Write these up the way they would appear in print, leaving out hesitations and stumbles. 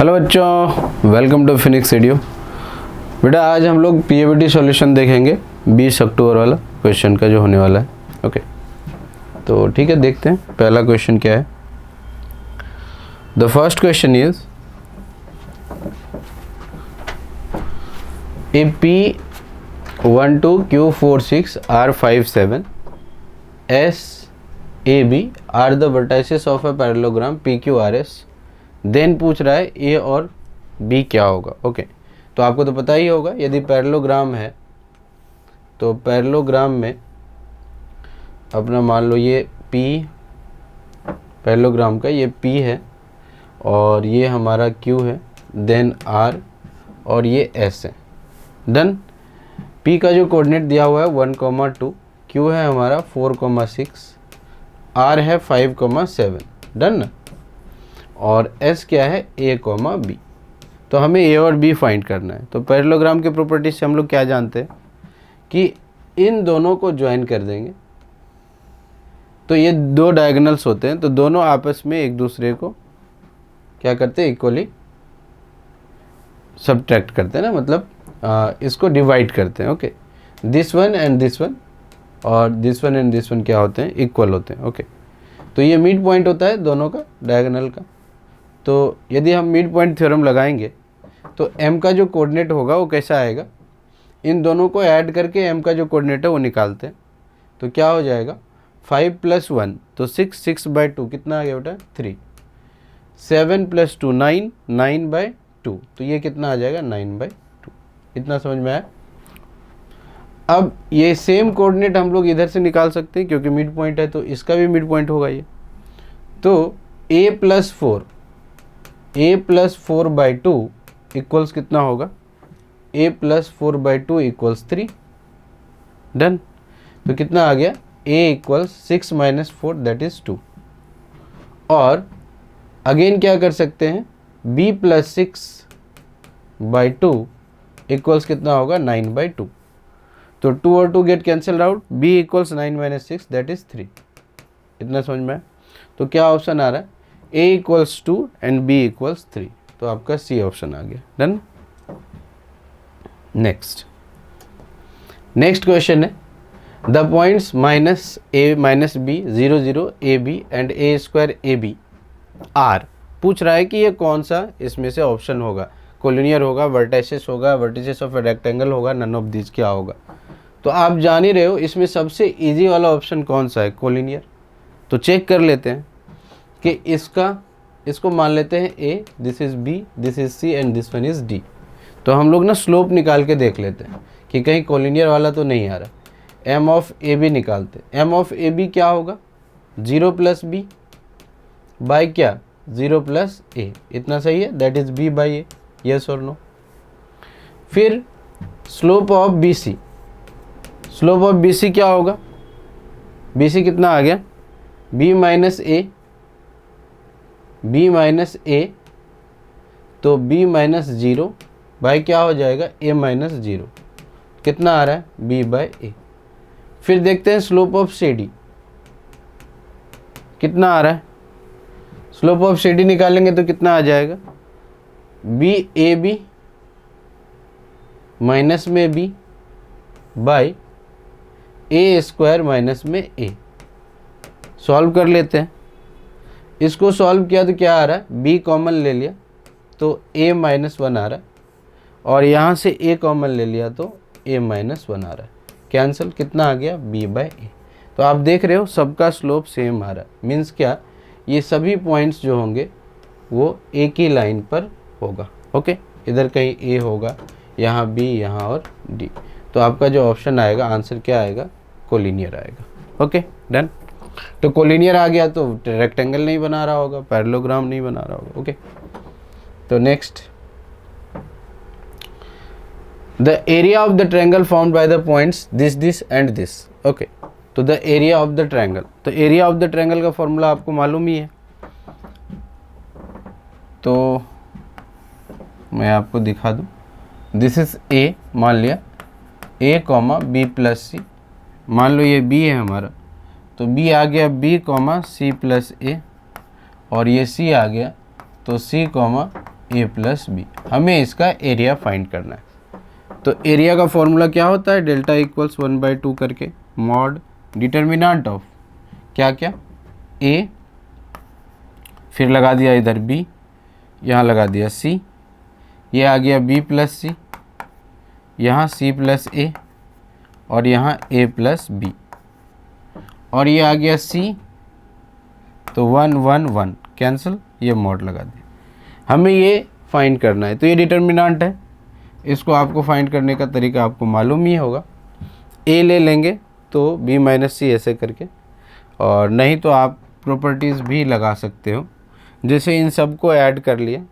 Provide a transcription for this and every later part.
Hello बच्चों, welcome to Phoenix studio. बेटा आज हम लोग पीएबीटी सॉल्यूशन देखेंगे 20 अक्टूबर वाला क्वेश्चन का जो होने वाला है। ओके, तो ठीक है, देखते हैं पहला क्वेश्चन क्या है। The first question is a P12Q46R57 SAB are the vertices of a parallelogram PQRS। Then पूछ रहा है ए और बी क्या होगा। ओके, तो आपको तो पता ही होगा, यदि पैरेललोग्राम है तो पैरेललोग्राम में अपना मान लो ये P, पैरेललोग्राम का ये P है और ये हमारा Q है, देन R और ये S है। डन। P का जो कोऑर्डिनेट दिया हुआ है 1,2, Q है हमारा 4,6, R है 5,7। डन। और S क्या है A, B। तो हमें A और B फाइंड करना है। तो पैरेललोग्राम के प्रॉपर्टी से हम लोग क्या जानते हैं कि इन दोनों को ज्वाइन कर देंगे तो ये दो डायगोनल्स होते हैं, तो दोनों आपस में एक दूसरे को क्या करते हैं, इक्वली सब्ट्रैक्ट करते हैं ना, मतलब इसको डिवाइड करते हैं। Okay, this one and this one और this one and this one क्या होते हैं, इक्वल होते हैं। ओके, तो ये मिड पॉइंट होता है दोनों का, डायगोनल का। तो यदि हम मिड पॉइंट थ्योरम लगाएंगे तो m का जो कोऑर्डिनेट होगा वो कैसा आएगा, इन दोनों को ऐड करके m का जो कोऑर्डिनेट है वो निकालते हैं। तो क्या हो जाएगा 5 + 1 तो 6, 6/2 कितना आ गया बेटा 3, 7 + 2 9, 9/2 तो ये कितना आ जाएगा 9/2। इतना समझ में आया। अब ये सेम कोऑर्डिनेट हम लोग इधर से निकाल सकते हैं क्योंकि मिड पॉइंट है, तो इसका भी मिड पॉइंट होगा ये। तो a + 4/2 इक्वल्स कितना होगा, a + 4/2 = 3। डन। तो कितना आ गया a = 6 - 4 दैट इज 2। और अगेन क्या कर सकते हैं, b + 6/2 इक्वल्स कितना होगा 9/2। तो 2 और 2 get cancel out, b = 9 - 6 that is 3। इतना समझ में आया। तो क्या ऑप्शन आ रहा है, a = 2 एंड b = 3। तो आपका सी ऑप्शन आ गया। डन। नेक्स्ट क्वेश्चन है the points -a - b 0 0 ab and a² ab are. पूछ रहा है कि ये कौन सा इसमें से ऑप्शन होगा, कोलिनियर होगा, वर्टिसेस होगा, वर्टिसेस ऑफ ए रेक्टेंगल होगा, नन ऑफ दिस क्या होगा। तो आप जान ही रहे हो इसमें सबसे इजी वाला ऑप्शन कौन सा है, कोलिनियर। तो चेक कर लेते हैं कि इसको मान लेते हैं a, this is b, this is c and this one is d। तो हम लोग ना स्लोप निकाल के देख लेते हैं कि कहीं कोलिनियर वाला तो नहीं आ रहा। m ऑफ ए बी निकालते हैं। m ऑफ ए बी क्या होगा 0 + b बाय क्या 0 + a। इतना सही है, that is b by a। Yes और नो। फिर slope of B C, slope of B C क्या होगा, बी सी कितना आ गया b - a तो b - 0 बाई क्या हो जाएगा a - 0 कितना आ रहा है b/a। फिर देखते हैं स्लोप ऑफ सी डी कितना आ रहा है। स्लोप ऑफ सी डी निकालेंगे तो कितना आ जाएगा b/ab माइनस में b by a² - a। Solve कर लेते हैं। इसको सॉल्व किया तो क्या आ रहा है, b कॉमन ले लिया तो a - 1 आ रहा है और यहाँ से a कॉमन ले लिया तो a - 1 आ रहा है। कैंसिल, कितना आ गया b/a। तो आप देख रहे हो सबका स्लोप सेम आ रहा है। मीन्स क्या, ये सभी पॉइंट्स जो होंगे वो एक ही लाइन पर होगा। ओके, इधर कहीं a होगा, यहाँ b, यहाँ और d। तो आपका जो ऑप्शन आएगा, आंसर क्या आएगा, कोलिनियर आएगा। Okay, done. तो कोलिनियर आ गया तो रेक्टेंगल नहीं बना रहा होगा, पैरेललोग्राम नहीं बना रहा होगा। ओके, तो next the area of the triangle found by the points this and this. Okay, तो the area of the triangle, तो एरिया ऑफ द ट्रायंगल का फॉर्मूला आपको मालूम ही है। तो मैं आपको दिखा दूं, दिस इज a, मान लिया a, b + c। मान लो ये b है हमारा, तो b आ गया b, c + a और ये c आ गया तो c, ए प्लस बी। हमें इसका एरिया फाइंड करना है। तो एरिया का फॉर्मूला क्या होता है, डेल्टा इक्वल्स 1/2 करके मॉड डिटर्मिनेंट ऑफ क्या क्या ए, फिर लगा दिया इधर बी, यहाँ लगा दिया सी, ये आ गया बी प्लस सी, यहाँ सी प्लस ए, और यहाँ ए प्लस बी, और ये आ गया सी, तो 1 1 1 कैंसिल, ये मॉड लगा दिया। हमें ये फाइंड करना है। तो ये डिटर्मिनेंट है, इसको आपको फाइंड करने का तरीका आपको मालूम ही होगा। ए ले लेंगे तो बी माइनस सी ऐसे करके, और नहीं तो आप प्रॉपर्टीज़ भी लगा सकते हो। जैसे इन सब को ऐड कर लिया,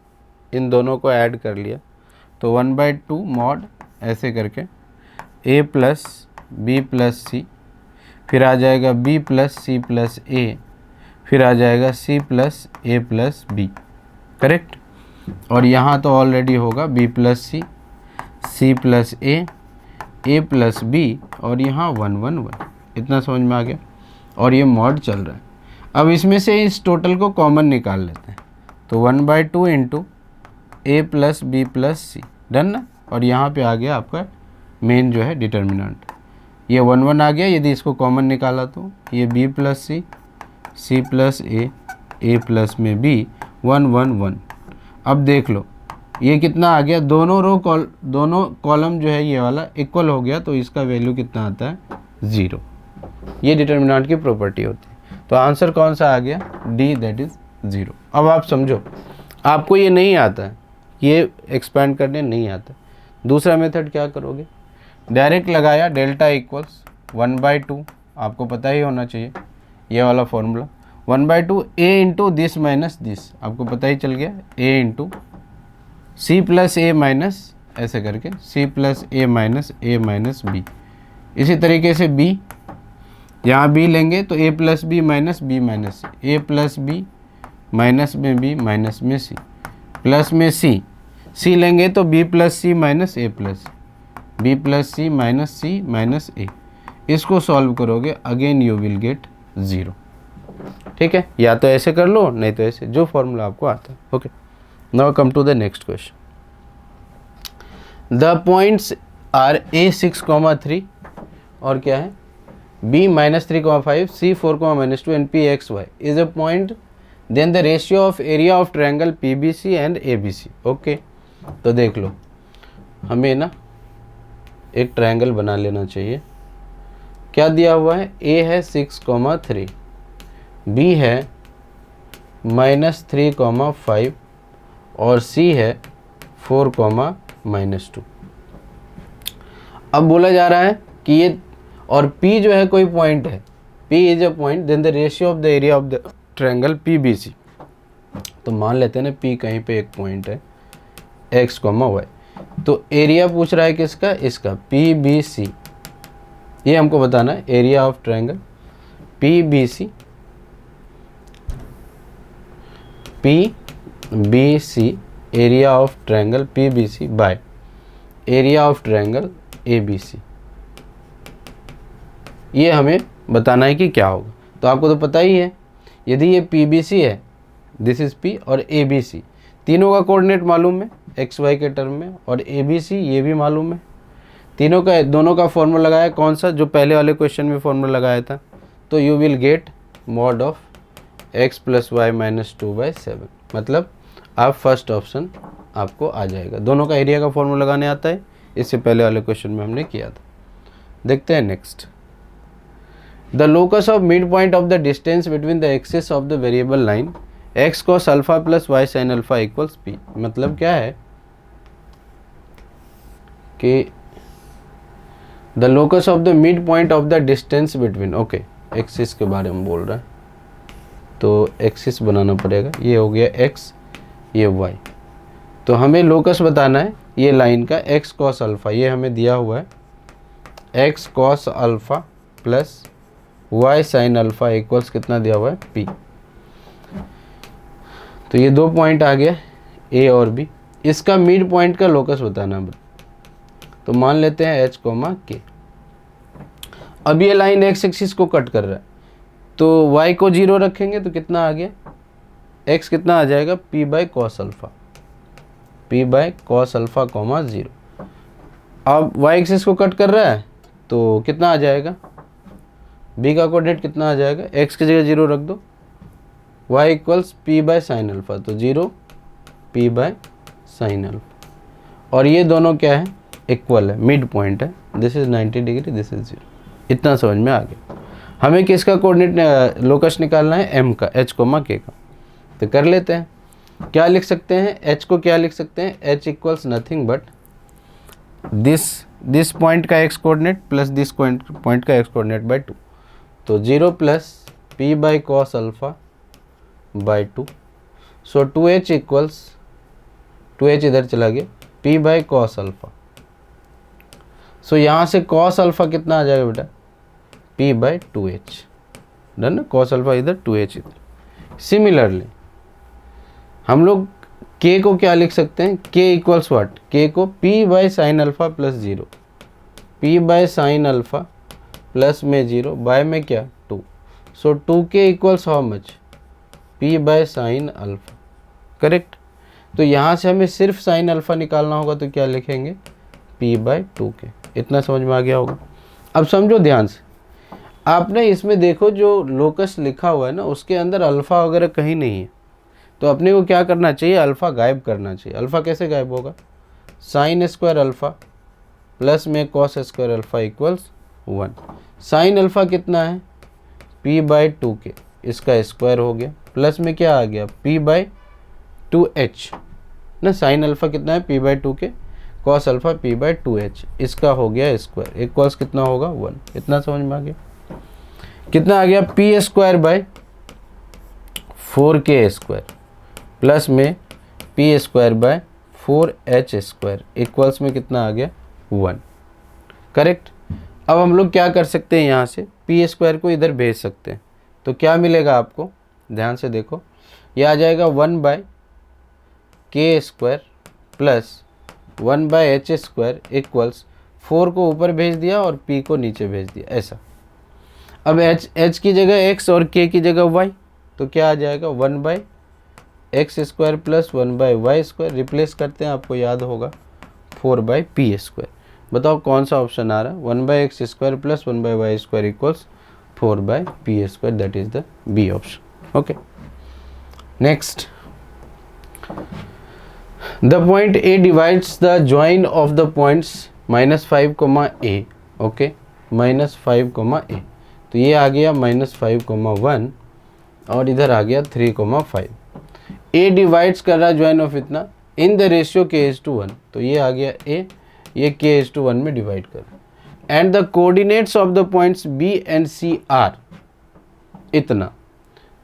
इन दोनों को ऐड कर लिया, तो 1/2 मॉड ऐसे करके ए प्लस बी प्लस सी, फिर आ जाएगा बी प्लस सी प्लस ए, फिर आ जाएगा सी प्लस ए प्लस बी, करेक्ट। और यहाँ तो ऑलरेडी होगा बी प्लस सी प्लस ए प्लस बी, और यहाँ 1 1 1। इतना समझ में आ गया। और ये मॉड चल रहा है। अब इसमें से इस टोटल को कॉमन निकाल लेते हैं। तो 1/2 into A plus B plus C, done ना। और यहाँ पे आ गया आपका मेन जो है डिटर्मिनेंट, ये 1 1 आ गया। यदि इसको कॉमन निकाला तो ये बी प्लस सी प्लस ए प्लस में बी, 1 1 1। अब देख लो ये कितना आ गया, दोनों कॉलम जो है ये वाला इक्वल हो गया, तो इसका वैल्यू कितना आता है, 0। ये डिटर्मिनेंट की प्रॉपर्टी होती है। तो आंसर कौन सा आ गया, डी, दैट इज़ 0। अब आप समझो, आपको ये नहीं आता है, ये एक्सपेंड करने नहीं आता। दूसरा मेथड क्या करोगे, डायरेक्ट लगाया डेल्टा इक्वल्स 1/2, आपको पता ही होना चाहिए ये वाला formula, 1/2 a into this minus this, आपको पता ही चल गया, a into c plus a minus, ऐसे करके c plus a minus b. इसी तरीके से बी, यहाँ बी लेंगे तो a plus b minus b minus c, a plus b minus में बी माइनस में सी, प्लस में सी लेंगे तो b plus c minus a plus, B plus c minus a. इसको सॉल्व करोगे, अगेन यू विल गेट 0। ठीक है, या तो ऐसे कर लो, नहीं तो ऐसे, जो फॉर्मूला आपको आता है। Okay, now come to the next question. The points are A6,3 और क्या है B -3,5, C 4,-2 and P XY is a point, then the ratio of area of triangle PBC and ABC। Okay, तो देख लो, हमें ना एक ट्रायंगल बना लेना चाहिए। क्या दिया हुआ है, A है 6,3, B है -3,5 और C है 4,-2। अब बोला जा रहा है कि ये, और P जो है कोई पॉइंट है, P is a point, then the ratio of the area of the triangle PBC। तो मान लेते हैं ना P कहीं पे एक पॉइंट है x, y, तो एरिया पूछ रहा है किसका, इसका PBC। ये हमको बताना है, area of triangle PBC area of triangle PBC bye area of triangle ABC। ये हमें बताना है कि क्या होगा। तो आपको तो पता ही है, यदि ये PBC है, दिस इज P, और ABC, तीनों का कोऑर्डिनेट मालूम है XY के टर्म में, और ABC ये भी मालूम है। दोनों का फॉर्मूला लगाया, कौन सा, जो पहले वाले क्वेश्चन में फॉर्मूला लगाया था। तो you will gate mod of x + y - 2/7, मतलब आप फर्स्ट ऑप्शन आपको आ जाएगा। दोनों का एरिया का फॉर्मूला लगाने आता है, इससे पहले वाले क्वेश्चन में हमने किया था। देखते हैं next. The locus of mid point of the distance between the axis of the variable line x cos α + y sin α = p। मतलब क्या है कि the locus of the mid point of the distance between, okay, axis के बारे में बोल रहा है, तो एक्सिस बनाना पड़ेगा। ये हो गया x, ये y, तो हमें लोकस बताना है ये लाइन का x cos α, ये हमें दिया हुआ है x cos α + y sin α equals कितना दिया हुआ है, p। तो ये 2 पॉइंट आ गया, a और b। इसका मिड पॉइंट का लोकस बताना। तो मान लेते हैं h, k। अब ये लाइन x एक्सिस को कट कर रहा है, तो y को 0 रखेंगे तो कितना आ गया, x कितना आ जाएगा, p/cos α। p by cos alpha comma 0। अब y एक्सिस को कट कर रहा है तो कितना आ जाएगा, b का कोऑर्डिनेट कितना आ जाएगा, x की जगह 0 रख दो, y equals p by sine alpha, तो 0 p बाय साइन अल्फ़ा, और ये दोनों क्या है, इक्वल है, मिड पॉइंट है, this is 90 degree, this is 0। इतना समझ में आ गया। हमें किसका कोऑर्डिनेट लोकस निकालना है, m का, h कोमा k का, तो कर लेते हैं। क्या लिख सकते हैं, h को क्या लिख सकते हैं, h equals nothing but this point का x coordinate plus this point का x कोऑर्डिनेट बाय 2, तो 0 plus p by cos alpha by 2, so 2h equals 2h इधर चला गया, p बाई कॉस अल्फ़ा, सो यहाँ से कॉस अल्फ़ा कितना आ जाएगा बेटा, p बाई 2h, डन ना, कॉस अल्फ़ा इधर 2h इधर। सिमिलरली हम लोग k को क्या लिख सकते हैं, k इक्वल्स वाट, k को p by sine alpha plus 0, p by sine alpha plus में 0 बाय में क्या 2, सो 2k equals how much, p by sine alpha, correct. तो यहाँ से हमें सिर्फ साइन अल्फ़ा निकालना होगा, तो क्या लिखेंगे, p बाई 2k। इतना समझ में आ गया होगा। अब समझो ध्यान से, आपने इसमें देखो जो लोकस लिखा हुआ है ना, उसके अंदर अल्फ़ा वगैरह कहीं नहीं है, तो अपने को क्या करना चाहिए, अल्फ़ा गायब करना चाहिए। अल्फ़ा कैसे गायब होगा, साइन स्क्वायर अल्फ़ा प्लस में cos square alpha equals 1। Sine alpha कितना है, p बाई 2k, इसका स्क्वायर हो गया, प्लस में क्या आ गया, p बाई 2h ना, साइन अल्फ़ा कितना है, p by 2k, cos alpha p by 2h, इसका हो गया स्क्वायर, इक्वल्स कितना होगा 1। इतना समझ में आ गया। कितना आ गया, p square by 4k square plus में p square by 4h square equals में कितना आ गया 1, करेक्ट। अब हम लोग क्या कर सकते हैं, यहाँ से p स्क्वायर को इधर भेज सकते हैं, तो क्या मिलेगा आपको, ध्यान से देखो, ये आ जाएगा 1 by k square plus 1 by h square equals 4 को ऊपर भेज दिया और p को नीचे भेज दिया, ऐसा। अब h की जगह x और k की जगह y, तो क्या आ जाएगा 1 by X square plus 1 by Y square, replace करते हैं, आपको याद होगा 4 बाई पी स्क्वायर। बताओ कौन सा ऑप्शन आ रहा है, 1 by X square plus 1 by Y square equals 4 by P square, that is the B option. Okay, next, the point A divides the join of the points -5, a, okay, -5, a, तो ये आ गया -5, 1 और इधर आ गया 3, 5। a divides कर रहा है ज्वाइन ऑफ इतना इन द रेशियो k:1, तो ये आ गया a, ये k:1 में डिवाइड कर रहा है, and the coordinates of the points b and c are इतना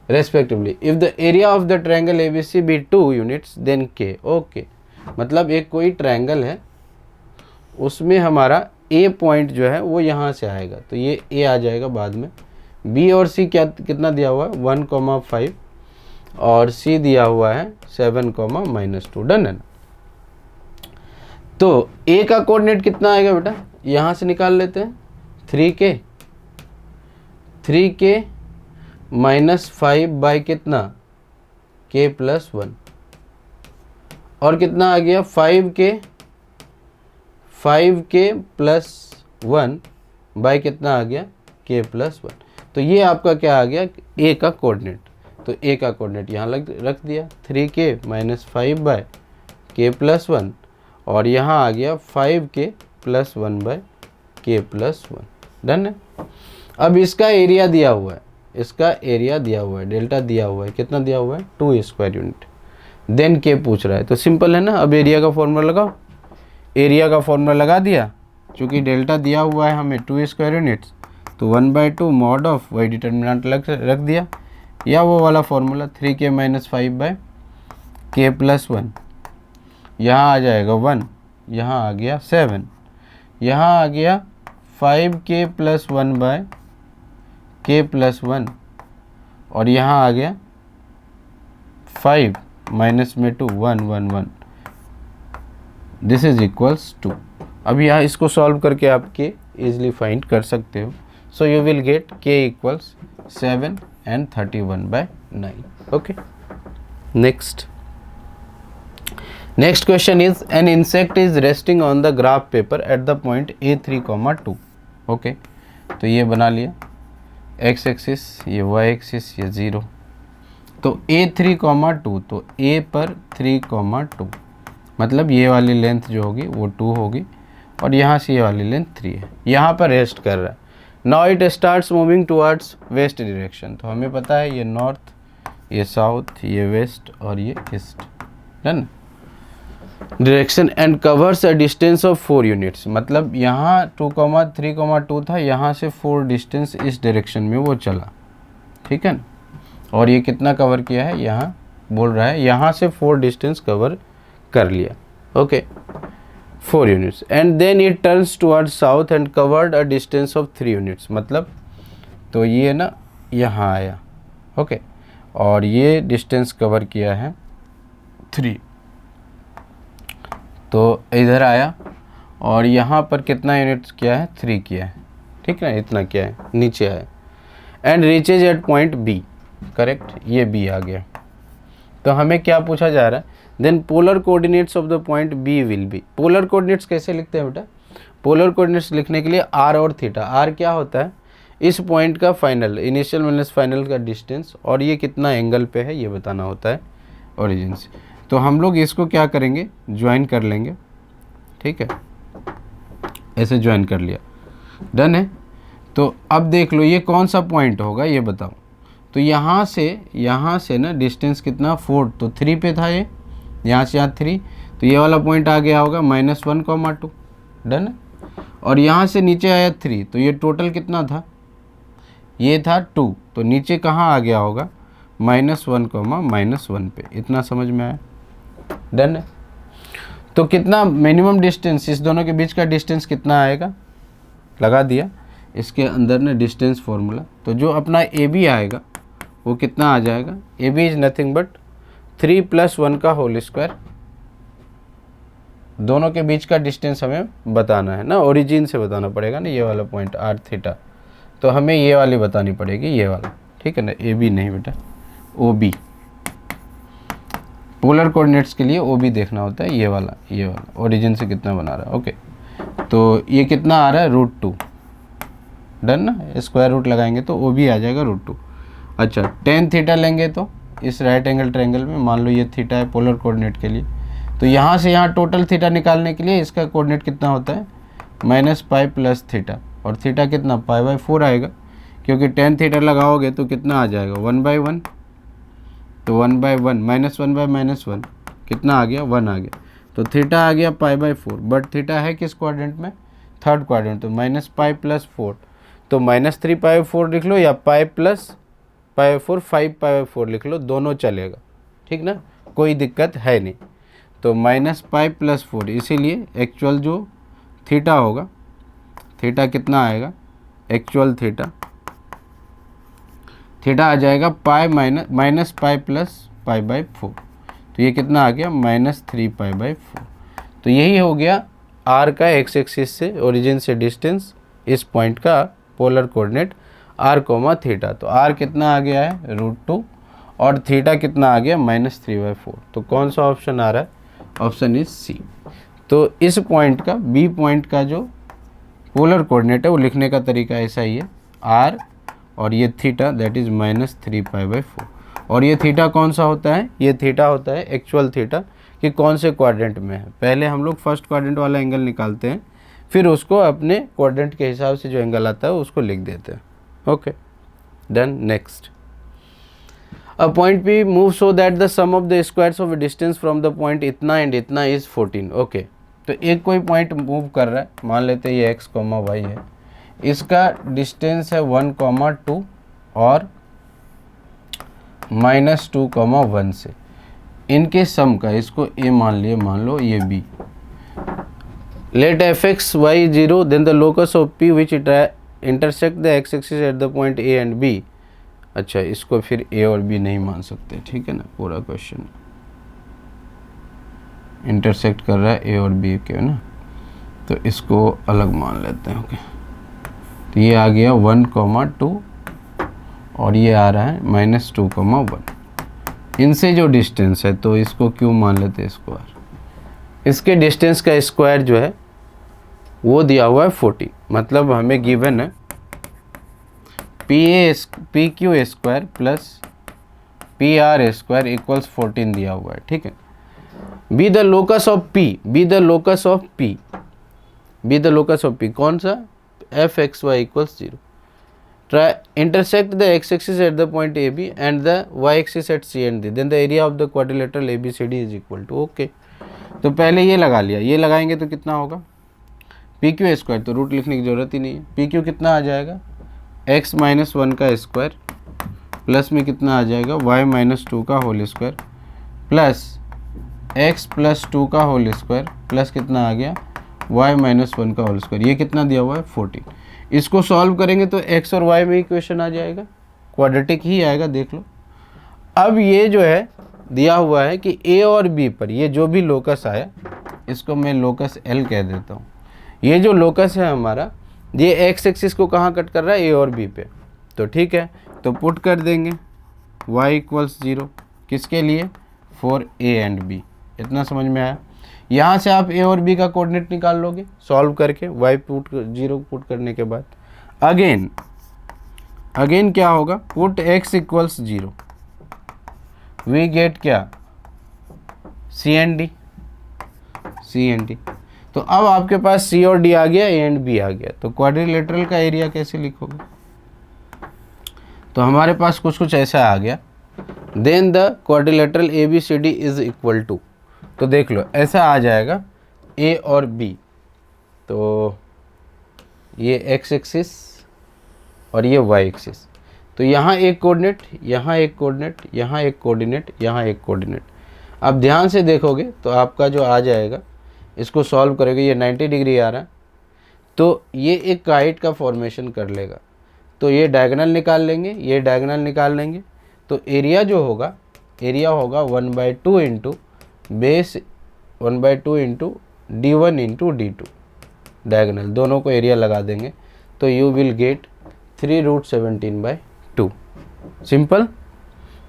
respectively, if the area of the triangle ABC be 2 units then k। Okay, मतलब एक कोई ट्रायंगल है, उसमें हमारा a पॉइंट जो है वो यहाँ से आएगा, तो ये a आ जाएगा बाद में, b और c क्या कितना दिया हुआ है 1, 5 और c दिया हुआ है 7, -2, डन है ना। तो a का कोऑर्डिनेट कितना आएगा बेटा, यहाँ से निकाल लेते हैं, 3k -5 बाई कितना k+1, और कितना आ गया 5k +1 बाई कितना आ गया k+1, तो ये आपका क्या आ गया a का कोऑर्डिनेट। तो a का कोऑर्डिनेट यहाँ रख दिया, 3k -5 बाय k+1, और यहाँ आ गया 5k +1 बाय k+1, डन है। अब इसका एरिया दिया हुआ है, इसका एरिया दिया हुआ है, डेल्टा दिया हुआ है, कितना दिया हुआ है 2 स्क्वायर यूनिट, देन k पूछ रहा है, तो सिंपल है ना। अब एरिया का फॉर्मूला लगाओ, एरिया का फॉर्मूला लगा दिया, चूँकि डेल्टा दिया हुआ है हमें 2 स्क्वायर यूनिट्स, तो 1/2 मॉड ऑफ वाई डिटर्मिनेंट रख दिया, या वो वाला फॉर्मूला 3k -5 बाय k+1, यहाँ आ जाएगा 1, यहाँ आ गया 7, यहाँ आ गया 5k +1 बाय k+1, और यहाँ आ गया 5 माइनस में 2, 1, 1, 1, दिस इज इक्वल्स 2। अब यहाँ इसको सॉल्व करके आप k ईजिली फाइंड कर सकते हो, so you will gate k equals 7 and 31/9. Okay, next, next question is an insect is resting on the graph paper eight the point A3,2. Okay, तो ये बना लिया x एक्सिस, ये y एक्सिस, ये 0. तो A3,2, तो A पर 3,2 मतलब ये वाली लेंथ जो होगी वो 2 होगी और यहाँ से ये वाली लेंथ 3 है. यहाँ पर रेस्ट कर रहा है. Now it starts moving towards west direction. तो हमें पता है ये नॉर्थ, ये साउथ, ये वेस्ट और ये east. Done. Direction and covers a distance of 4 units. मतलब यहाँ 2,3,2 था, यहाँ से 4 डिस्टेंस इस डायरेक्शन में वो चला. ठीक है ना. और ये कितना कवर किया है, यहाँ बोल रहा है यहाँ से 4 डिस्टेंस कवर कर लिया. Okay, 4 units. And then it turns toward south and covered a distance of 3 units. मतलब तो ये ना यहाँ आया. ओके, और ये डिस्टेंस कवर किया है 3. तो इधर आया और यहाँ पर कितना यूनिट्स किया है, 3 किया है. ठीक है, इतना किया है, नीचे आया. And reaches at point B. Correct, ये बी आ गया. तो हमें क्या पूछा जा रहा है, then polar coordinates of the point B will be. Polar coordinates कैसे लिखते हैं बेटा, पोलर कोऑर्डिनेट्स लिखने के लिए आर और थीटा. आर क्या होता है, इस पॉइंट का फाइनल, इनिशियल माइनस फाइनल का डिस्टेंस, और ये कितना एंगल पे है ये बताना होता है ओरिजिन से. तो हम लोग इसको क्या करेंगे, ज्वाइन कर लेंगे. ठीक है, ऐसे ज्वाइन कर लिया. डन है. तो अब देख लो ये कौन सा पॉइंट होगा ये बताओ. तो यहाँ से ना डिस्टेंस कितना 4, तो 3 पे था ये, यहाँ से यहाँ 3, तो ये वाला पॉइंट आ गया होगा -1,2. डन है. और यहाँ से नीचे आया 3, तो ये टोटल कितना था, ये था 2, तो नीचे कहाँ आ गया होगा -1,-1 पे. इतना समझ में आया. डन है. तो कितना मिनिमम डिस्टेंस, इस दोनों के बीच का डिस्टेंस कितना आएगा, लगा दिया इसके अंदर ने डिस्टेंस फॉर्मूला. तो जो अपना ए बी आएगा वो कितना आ जाएगा, A B is nothing but 3 + 1 का होल स्क्वायर. दोनों के बीच का डिस्टेंस हमें बताना है ना, ओरिजिन से बताना पड़ेगा ना, ये वाला पॉइंट आर थीटा. तो हमें ये वाली बतानी पड़ेगी, ये वाला. ठीक है ना, ए बी नहीं बेटा, ओ बी. पोलर कोऑर्डिनेट्स के लिए ओ बी देखना होता है, ये वाला ओरिजिन से कितना बना रहा है. ओके, तो ये कितना आ रहा है √2. डन ना, स्क्वायर रूट लगाएंगे तो ओ बी आ जाएगा √2. अच्छा, tan थीटा लेंगे तो इस राइट एंगल ट्रायंगल में मान लो ये थीटा है पोलर कोऑर्डिनेट के लिए. तो यहाँ से यहाँ टोटल थीटा निकालने के लिए इसका कोऑर्डिनेट कितना होता है -π + थीटा, और थीटा कितना π/4 आएगा, क्योंकि tan थीटा लगाओगे तो कितना आ जाएगा 1/1. तो 1/1 -1/-1 कितना आ गया, 1 आ गया. तो थीटा आ गया π/4. बट थीटा है किस क्वाड्रेंट में, थर्ड क्वाड्रेंट. तो -π + 4, तो -3π/4 लिख लो या π + π/4 5π/4 लिख लो, दोनों चलेगा. ठीक ना, कोई दिक्कत है नहीं. तो -π + 4, इसीलिए एक्चुअल जो थीटा होगा, थीटा कितना आएगा, एक्चुअल थीटा आ जाएगा -π + π/4. तो ये कितना आ गया -3π/4. तो यही हो गया आर का एक्स एक्सिस से ओरिजिन से डिस्टेंस, इस पॉइंट का पोलर कोऑर्डिनेट r, थीटा. तो r कितना आ गया है √2 और थीटा कितना आ गया -3/4. तो कौन सा ऑप्शन आ रहा है, ऑप्शन इज सी. तो इस पॉइंट का, बी पॉइंट का जो पोलर कोऑर्डिनेट है वो लिखने का तरीका ऐसा ही है, r और ये थीटा दैट इज -3π/4. और ये थीटा कौन सा होता है, ये थीटा होता है एक्चुअल थीटा कि कौन से क्वाड्रेंट में है. पहले हम लोग फर्स्ट क्वाड्रेंट वाला एंगल निकालते हैं, फिर उसको अपने क्वाड्रेंट के हिसाब से जो एंगल आता है उसको लिख देते हैं. Okay, done. Next, a point P move so that the sum of the squares of distance from the point इतना एंड इतना इज 14. ओके, तो एक कोई पॉइंट मूव कर रहा है, मान लेते हैं ये x, y है, इसका डिस्टेंस है 1, 2 और -2, 1 से. इनके सम का, इसको a मान लो ये b. Let f(x, y) 0, then the locus of P which intersect the x axis at the point a and b. अच्छा, इसको फिर a और b नहीं मान सकते. ठीक है ना, पूरा क्वेश्चन इंटरसेक्ट कर रहा है a और b के ना, तो इसको अलग मान लेते हैं. ओके, तो ये आ गया 1, 2 और ये आ रहा है -2, 1. इनसे जो डिस्टेंस है तो इसको क्यों मान लेते हैं स्क्वायर, इसके डिस्टेंस का स्क्वायर जो है वो दिया हुआ है 40, मतलब हमें गिवन है P Q square plus P R square equals 14 दिया हुआ है, ठीक है। Be the locus of P, be the locus of P, be the locus of P कौन सा, F X Y equals 0, try intersect the x-axis at the point AB and the y-axis at C and D, then the area of the quadrilateral ABCD is equal to, okay. तो पहले ये लगा लिया, ये लगाएंगे तो कितना होगा पी क्यू स्क्वायर, तो रूट लिखने की ज़रूरत ही नहीं है। पी क्यू कितना आ जाएगा x माइनस 1 का स्क्वायर प्लस में कितना आ जाएगा y माइनस 2 का whole square plus x plus 2 का होल स्क्वायर प्लस कितना आ गया y माइनस 1 का होल स्क्वायर, ये कितना दिया हुआ है 14। इसको सॉल्व करेंगे तो x और y में इक्वेशन आ जाएगा, क्वाड्रेटिक ही आएगा, देख लो। अब ये जो है दिया हुआ है कि a और b पर ये जो भी लोकस आया, इसको मैं लोकस L कह देता हूँ। ये जो लोकस है हमारा, ये x एक्सिस को कहाँ कट कर रहा है, a और b पे, तो ठीक है, तो पुट कर देंगे y इक्वल्स 0 किसके लिए, फॉर a एंड b। इतना समझ में आया। यहाँ से आप a और b का कोऑर्डिनेट निकाल लोगे सॉल्व करके, y पुट 0 पुट करने के बाद। अगेन क्या होगा, put x equals 0, we get क्या c and d, c and d। तो अब आपके पास c और d आ गया, a एंड b आ गया, तो क्वाड्रिलेटरल का एरिया कैसे लिखोगे, तो हमारे पास कुछ ऐसा आ गया, then the quadrilateral ABCD is equal to, तो देख लो ऐसा आ जाएगा a और b, तो ये x एक्सिस और ये y एक्सिस, तो यहाँ एक कोऑर्डिनेट, यहाँ एक कोऑर्डिनेट, यहाँ एक कोऑर्डिनेट, यहाँ एक कोऑर्डिनेट। अब ध्यान से देखोगे तो आपका जो आ जाएगा, इसको सॉल्व करोगे, ये 90 डिग्री आ रहा है, तो ये एक काइट का फॉर्मेशन कर लेगा, तो ये डायगोनल निकाल लेंगे, ये डायगोनल निकाल लेंगे, तो एरिया जो होगा, एरिया होगा 1/2 into base 1/2 into d1 into d2, diagonal दोनों को एरिया लगा देंगे, तो यू विल गेट 3√17/2, सिंपल।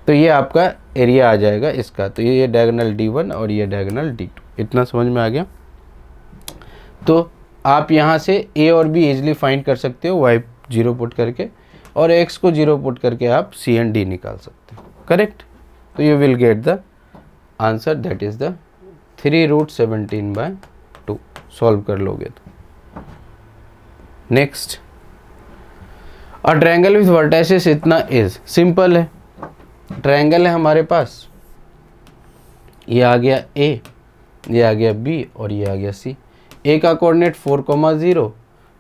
तो ये आपका एरिया आ जाएगा इसका, तो ये डायगोनल d1 और ये डायगोनल d2, इतना समझ में आ गया। तो आप यहाँ से a और b इजीली फाइंड कर सकते हो, y 0 पुट करके, और x को 0 पुट करके आप c एंड d निकाल सकते हो, करेक्ट। तो you will get the answer, that is the 3√17/2, solve कर लोगे तो। Next, a triangle with vertices इतना इज, सिंपल है, ट्रायंगल है हमारे पास, ये आ गया a, ये आ गया b और ये आ गया c। a का कोऑर्डिनेट 4,0,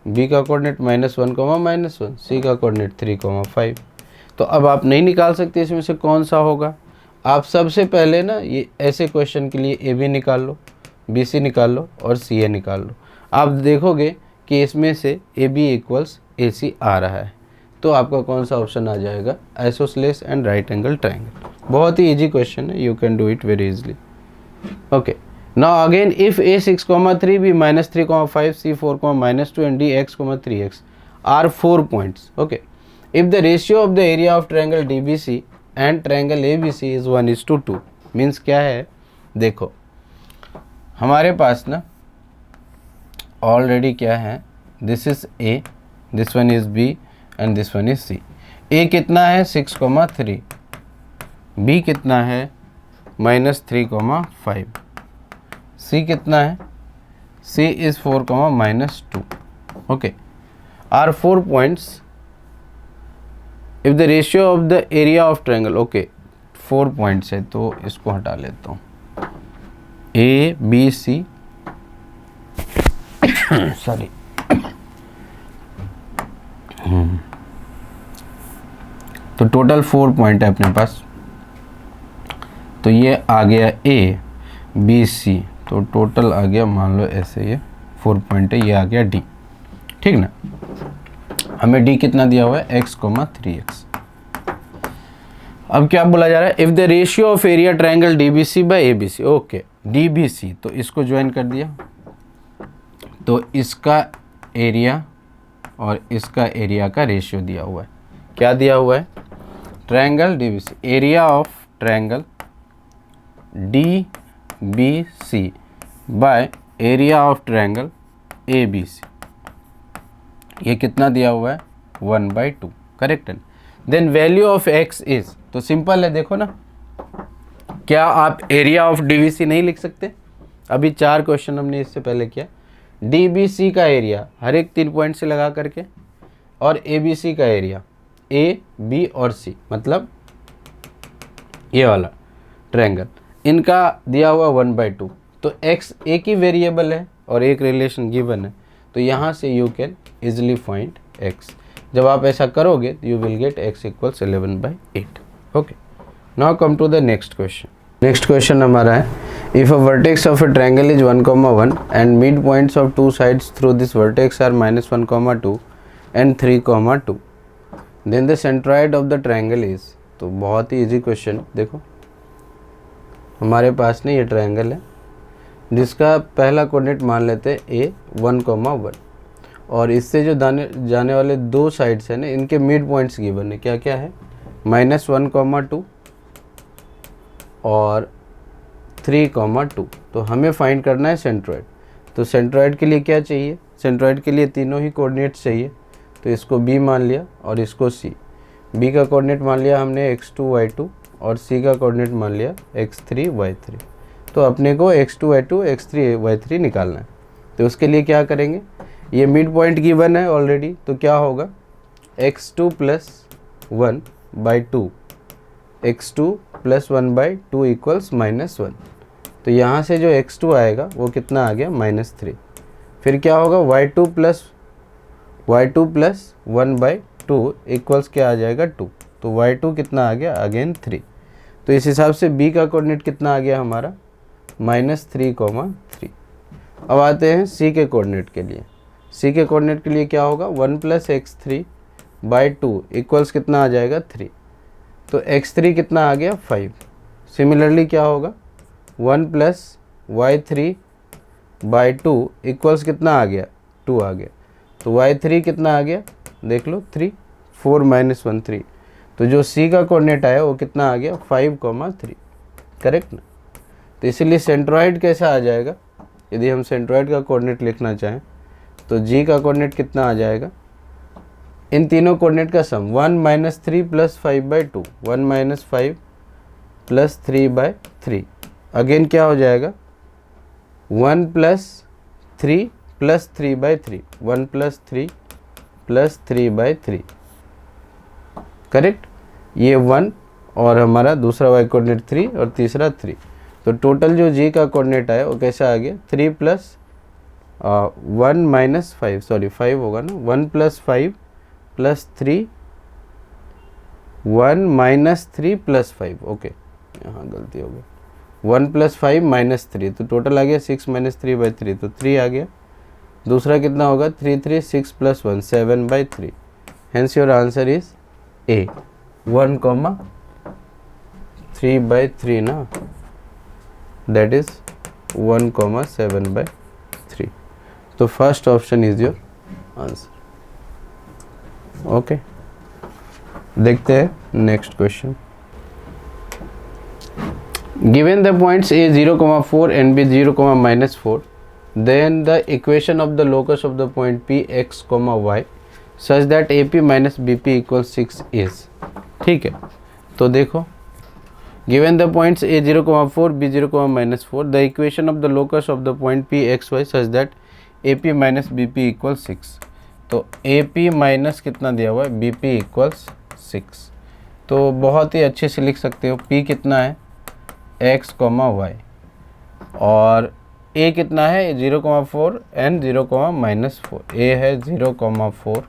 b का कोऑर्डिनेट -1, c का कोऑर्डिनेट 3,5। तो अब आप नहीं निकाल सकते इसमें से कौन सा होगा, आप सबसे पहले ना ये ऐसे क्वेश्चन के लिए AB निकाल लो, BC निकाल लो और CA निकाल लो। आप देखोगे कि इसमें से AB इक्वल्स AC आ रहा है, तो आपका कौन सा ऑप्शन आ जाएगा, isosceles and right angle triangle. बहुत ही इजी क्वेश्चन है, you can do it very easily. Okay, now again if A 6,3, B -3,5, C 4,-2 and D x,3x are 4 points. Okay, if the ratio of the area of triangle DBC and triangle ABC is 1:2, means क्या है, देखो हमारे पास ना already क्या है, this is A, this one is B and this one is C। A कितना है 6,3, B कितना है -3,5, C कितना है, C is 4,-2। Okay, are 4 points if the ratio of the area of triangle, okay 4 points है, तो इसको हटा लेता हूँ, A B C सॉरी, तो टोटल 4 पॉइंट है अपने पास, तो ये आ गया A B C, तो टोटल आ गया, मान लो ऐसे ये 4 पॉइंट है, ये आ गया D, ठीक ना। हमें D कितना दिया हुआ है, x,3x। अब क्या बोला जा रहा है, if the ratio of area triangle DBC by ABC, okay DBC, तो इसको ज्वाइन कर दिया, तो इसका एरिया और इसका एरिया का रेशियो दिया हुआ है, क्या दिया हुआ है, triangle DBC, area of triangle DBC by area of triangle ABC। ये कितना दिया हुआ है 1/2, करेक्ट है। Then value of x is, तो सिंपल है, देखो ना, क्या आप एरिया ऑफ DBC नहीं लिख सकते? अभी 4 क्वेश्चन हमने इससे पहले किया। DBC का एरिया हर एक 3 पॉइंट से लगा करके, और ABC का एरिया A, B और C, मतलब ये वाला ट्रायंगल, इनका दिया हुआ 1/2। तो x एक ही वेरिएबल है और एक रिलेशन गिवन है, तो यहाँ से you can easily find x। जब आप ऐसा करोगे you will get x = 11/8। Okay, now come to the next question. Next question हमारा है, if a vertex of a triangle is 1,1 and mid points of two sides through this vertex are -1,2 and 3,2, then the centroid of the triangle is. तो बहुत ही easy question, देखो हमारे पास ना ये triangle है जिसका पहला कोऑर्डिनेट मान लेते हैं A 1,1, और इससे जो जाने वाले 2 साइड्स हैं ना, इनके मिड पॉइंट्स गिवन है। क्या क्या है? -1,2 और 3,2। तो हमें फाइंड करना है सेंट्रॉइड। तो सेंट्रॉइड के लिए क्या चाहिए? सेंट्रॉइड के लिए तीनों ही कोऑर्डिनेट्स चाहिए। तो इसको B मान लिया और इसको C। B का कोऑर्डिनेट मान लिया हमने x2 y2 और C का कोऑर्डिनेट मान लिया x3 y3। तो अपने को x2 y2 x3 y3 निकालना है। तो उसके लिए क्या करेंगे, ये मिड पॉइंट गिवन है ऑलरेडी, तो क्या होगा x2 + 1/2, x2 + 1/2 = -1। तो यहाँ से जो x2 आएगा वो कितना आ गया -3। फिर क्या होगा y2 + 1/2 इक्वल्स क्या आ जाएगा 2। तो y2 कितना आ गया अगेन 3। तो इस हिसाब से B का कोऑर्डिनेट कितना आ गया हमारा -3,3। अब आते हैं C के कोऑर्डिनेट के लिए। C के कोऑर्डिनेट के लिए क्या होगा 1 + x3/2 इक्वल्स कितना आ जाएगा 3। तो x3 कितना आ गया 5। सिमिलरली क्या होगा 1 + y3/2 इक्वल्स कितना आ गया 2 आ गया। तो y3 कितना आ गया देख लो 3, 4 - 1 3। तो जो C का कोऑर्डिनेट आया वो कितना आ गया 5,3, करेक्ट ना। तो इसीलिए सेंट्रॉइड कैसा आ जाएगा, यदि हम सेंट्रॉइड का कोऑर्डिनेट लिखना चाहें तो G का कोऑर्डिनेट कितना आ जाएगा, इन तीनों कोऑर्डिनेट का सम 1 - 3 + 5/2, 1 - 5 + 3/3। अगेन क्या हो जाएगा 1 + 3 + 3/3, 1 + 3 + 3/3, करेक्ट। ये 1 और हमारा दूसरा y कोऑर्डिनेट 3 और तीसरा 3। तो टोटल जो G का कोऑर्डिनेट आया वो कैसा आ गया 3 + 1 - 5, सॉरी 5 होगा ना, 1 + 5 + 3, 1 - 3 + 5, ओके यहाँ गलती हो गई, 1 + 5 - 3। तो टोटल आ गया 6 - 3/3, तो 3 आ गया। दूसरा कितना होगा 3 3 6 + 1 7/3। Hence your answer is A 1,3/3 ना, दैट इज 1,7/3। तो first option is your answer. Okay, देखते हैं next question. Given the points A 0,4 and B 0,-4, then the equation of the locus of the point P x, y such that AP - BP = 6 is। ठीक है, तो देखो given the points A 0,4 B 0,-4, the equation of the locus of the point P x, y such that AP - BP = 6। तो AP minus कितना दिया हुआ है BP = 6। तो बहुत ही अच्छे से लिख सकते हो, P कितना है x, y, और A कितना है 0,4 and 0,-4। A है 0,4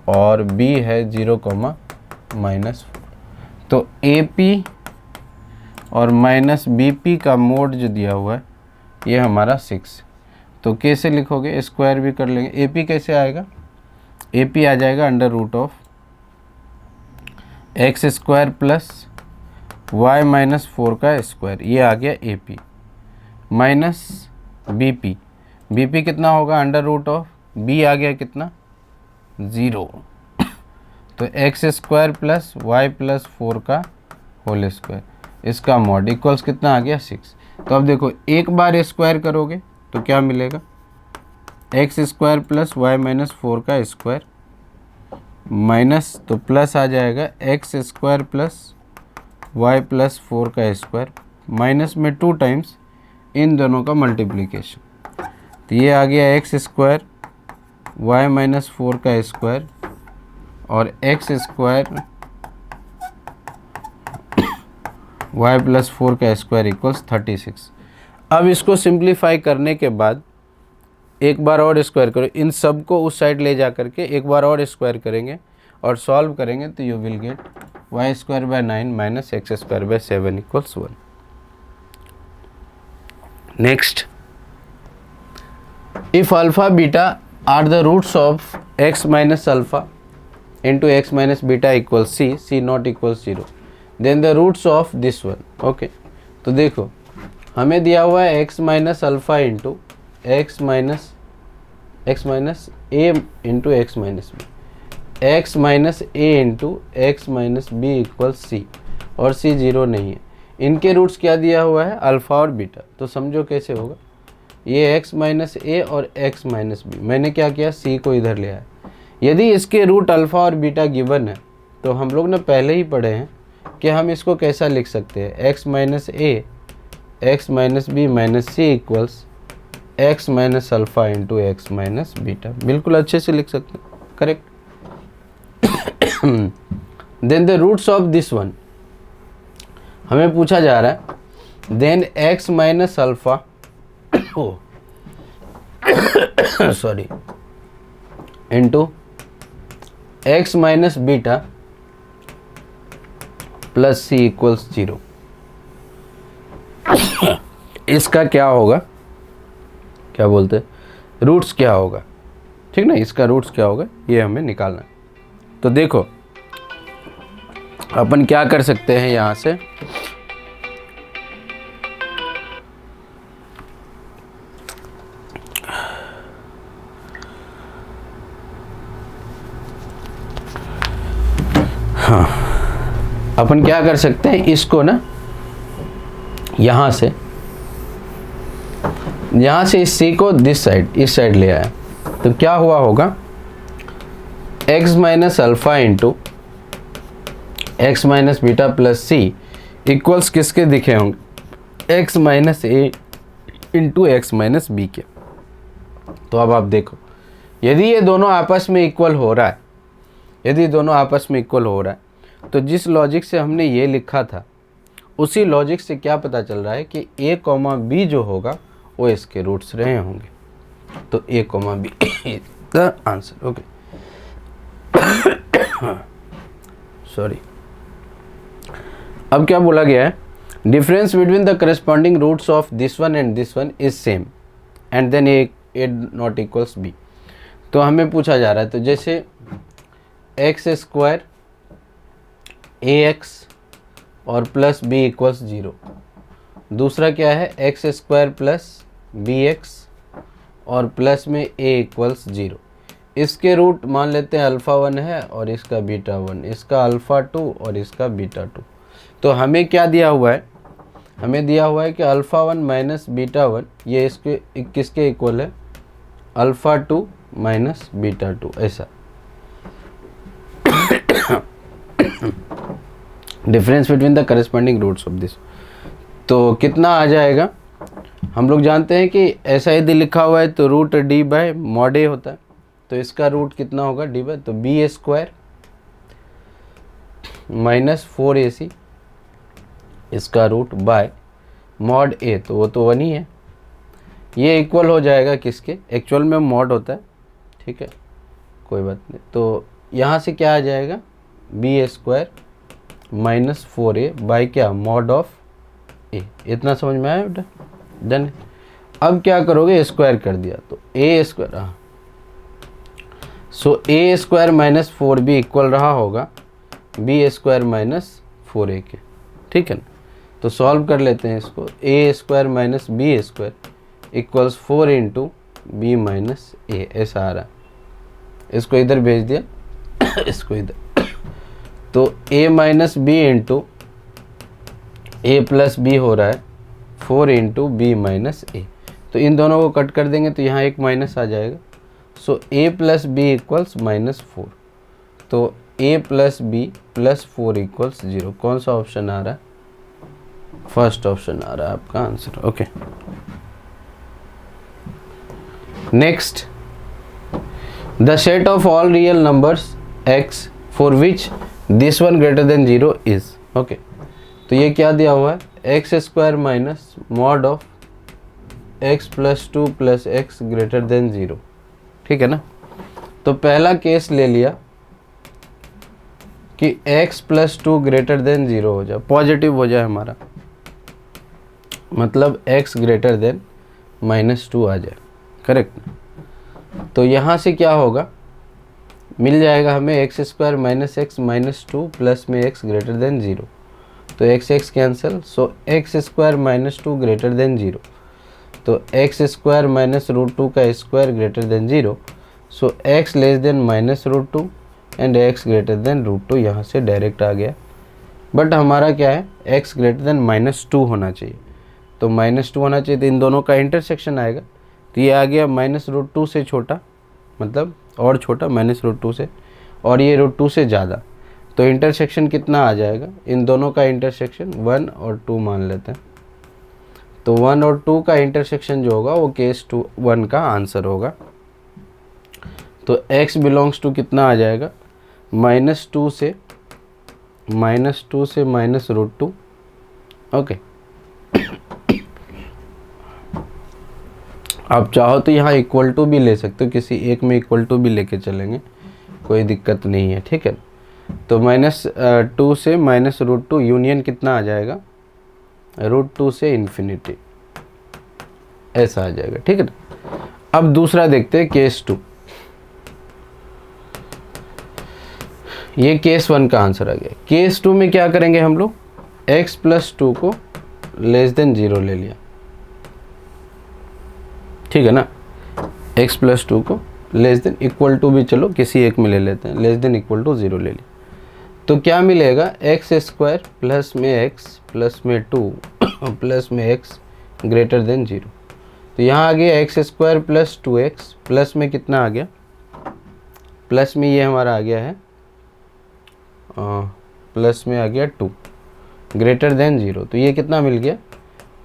और B है 0,-4। तो AP और -BP का मोड जो दिया हुआ है ये हमारा 6। तो कैसे लिखोगे, स्क्वायर भी कर लेंगे। AP कैसे आएगा, AP आ जाएगा √(x² + y - 4 का स्क्वायर, ये आ गया AP, माइनस BP। BP कितना होगा √(b) आ गया कितना 0। तो x² + y + 4 का होल स्क्वायर, इसका मॉड इक्वल्स कितना आ गया 6। तो अब देखो एक बार स्क्वायर करोगे तो क्या मिलेगा, X square plus Y minus 4 का स्क्वायर माइनस तो प्लस आ जाएगा X square plus Y plus 4 का स्क्वायर माइनस में 2 टाइम्स इन दोनों का मल्टीप्लिकेशन, तो ये आ गया एक्स स्क्वायर वाई माइनस 4 का स्क्वायर और एक्स स्क्वायर वाई प्लस 4 का स्क्वायर इक्वल्स 36। अब इसको सिंप्लीफाई करने के बाद एक बार और स्क्वायर करो, इन सब को उस साइड ले जा करके एक बार और स्क्वायर करेंगे और सॉल्व करेंगे तो you will get y square by 9 minus x square by 7 equals 1। Next, if alpha beta are the roots of x minus alpha into x minus beta equals c not equals 0 then the roots of this one. Okay, तो देखो हमें दिया हुआ है x minus alpha into x minus a into x minus b, x minus a into x minus b equals सी, और सी 0 नहीं है। इनके रूट्स क्या दिया हुआ है, अल्फ़ा और बीटा। तो समझो कैसे होगा, ये x माइनस ए और x माइनस बी, मैंने क्या किया, c को इधर ले आया। यदि इसके रूट अल्फ़ा और बीटा गिवन है तो हम लोग ने पहले ही पढ़े हैं कि हम इसको कैसा लिख सकते हैं, x minus a x minus b minus c equals x minus alpha into x minus beta, बिल्कुल अच्छे से लिख सकते हैं, correct. Then the roots of this one, हमें पूछा जा रहा है then x minus alpha sorry into x minus beta plus c equals 0। इसका क्या होगा, क्या बोलते हैं, रूट्स क्या होगा, ठीक ना, इसका रूट्स क्या होगा ये हमें निकालना है। तो देखो अपन क्या कर सकते हैं, यहाँ से हाँ अपन क्या कर सकते हैं, इसको ना यहाँ से इस सी को इस साइड ले आया, तो क्या हुआ होगा, x minus alpha into x minus beta plus c equals किसके दिखे होंगे, x minus a into x minus b के। तो अब आप देखो, यदि ये दोनों आपस में इक्वल हो रहा है, तो जिस लॉजिक से हमने ये लिखा था उसी लॉजिक से क्या पता चल रहा है कि a कॉमा बी जो होगा वो इसके रूट्स रहे होंगे। तो a comma B the answer. Okay, sorry, अब क्या बोला गया है, difference between the corresponding roots of this one and this one is same and then A not equals B. तो हमें पूछा जा रहा है, तो जैसे एक्स स्क्वायर ए एक्स और प्लस बी इक्वल्स 0, दूसरा क्या है x square plus B X और प्लस में ए इक्वल्स 0। इसके रूट मान लेते हैं अल्फ़ा 1 है और इसका बीटा 1, इसका अल्फ़ा 2 और इसका बीटा 2। तो हमें क्या दिया हुआ है, हमें दिया हुआ है कि अल्फ़ा 1 माइनस बीटा 1 ये इसके किसके इक्वल है, अल्फ़ा 2 माइनस बीटा 2, ऐसा। Difference between the corresponding roots of this, तो कितना आ जाएगा, हम लोग जानते हैं कि ऐसा यदि लिखा हुआ है तो रूट डी बाय मॉड ए होता है, तो इसका रूट कितना होगा डी बाय, तो बी स्क्वायर माइनस 4ac इसका रूट बाय मॉड ए, तो वो तो 1 ही है, ये इक्वल हो जाएगा किसके, एक्चुअल में मॉड होता है, ठीक है, कोई बात नहीं। तो यहाँ से क्या आ जाएगा, B square minus 4a by क्या, मॉड ऑफ ए। इतना समझ में आया बेटा, डन। अब क्या करोगे, स्क्वायर कर दिया तो ए स्क्वायर, हाँ, सो ए स्क्वायर माइनस 4b इक्वल रहा होगा बी स्क्वायर माइनस 4a के, ठीक है ना। तो सॉल्व कर लेते हैं इसको, a square minus B square equals 4 into b minus a, ऐसा आ रहा है। इसको इधर भेज दिया इसको इधर, तो a minus B into A plus B हो रहा है 4 इंटू बी माइनस ए। तो इन दोनों को कट कर देंगे तो यहाँ एक माइनस आ जाएगा। So A plus B equals -4। तो a plus B plus 4 equals 0। कौन सा ऑप्शन आ रहा है? फर्स्ट ऑप्शन आ रहा है आपका answer. Okay, next, the set of all real numbers x for which this one greater than 0 is. Okay, तो ये क्या दिया हुआ है? X square minus mod of x plus 2 plus x greater than 0। ठीक है ना? तो पहला केस ले लिया कि x प्लस 2 ग्रेटर देन 0 हो जाए, पॉजिटिव हो जाए हमारा, मतलब x ग्रेटर देन -2 आ जाए। करेक्ट? तो यहाँ से क्या होगा, मिल जाएगा हमें x square minus x minus 2 plus में x ग्रेटर देन 0। तो x cancel, so x square minus 2 greater than 0। तो एक्स स्क्वायर माइनस √2 का square greater than 0। So x less than -√2 and x greater than √2। यहाँ से direct आ गया, but हमारा क्या है, x ग्रेटर देन -2 होना चाहिए। तो -2 होना चाहिए, तो इन दोनों का इंटरसेक्शन आएगा। तो ये आ गया -√2 से छोटा, मतलब और छोटा -√2 से, और ये √2 से ज़्यादा। तो इंटरसेक्शन कितना आ जाएगा? इन दोनों का इंटरसेक्शन 1 और 2 मान लेते हैं। तो 1 और 2 का इंटरसेक्शन जो होगा वो केस 1 का आंसर होगा। तो x बिलोंग्स टू कितना आ जाएगा? -2 से -√2। ओके, आप चाहो तो यहाँ इक्वल टू भी ले सकते हो, किसी एक में इक्वल टू भी लेके चलेंगे, कोई दिक्कत नहीं है। ठीक है, तो -2 से -√2 यूनियन कितना आ जाएगा? √2 से इन्फिनिटी, ऐसा आ जाएगा। ठीक है ना? अब दूसरा देखते हैं, केस 2। ये केस 1 का आंसर आ गया। केस 2 में क्या करेंगे हम लोग? x प्लस 2 को लेस देन 0 ले लिया। ठीक है ना? x प्लस 2 को लेस देन इक्वल टू भी, चलो किसी एक में ले लेते हैं, लेस देन इक्वल टू 0 ले लिया। तो क्या मिलेगा? एक्स स्क्वायर प्लस में x प्लस में 2 प्लस में x ग्रेटर देन 0। तो यहाँ आ गया x square plus 2x plus में कितना आ गया? प्लस में ये हमारा आ गया है, प्लस में आ गया 2 ग्रेटर देन 0। तो ये कितना मिल गया?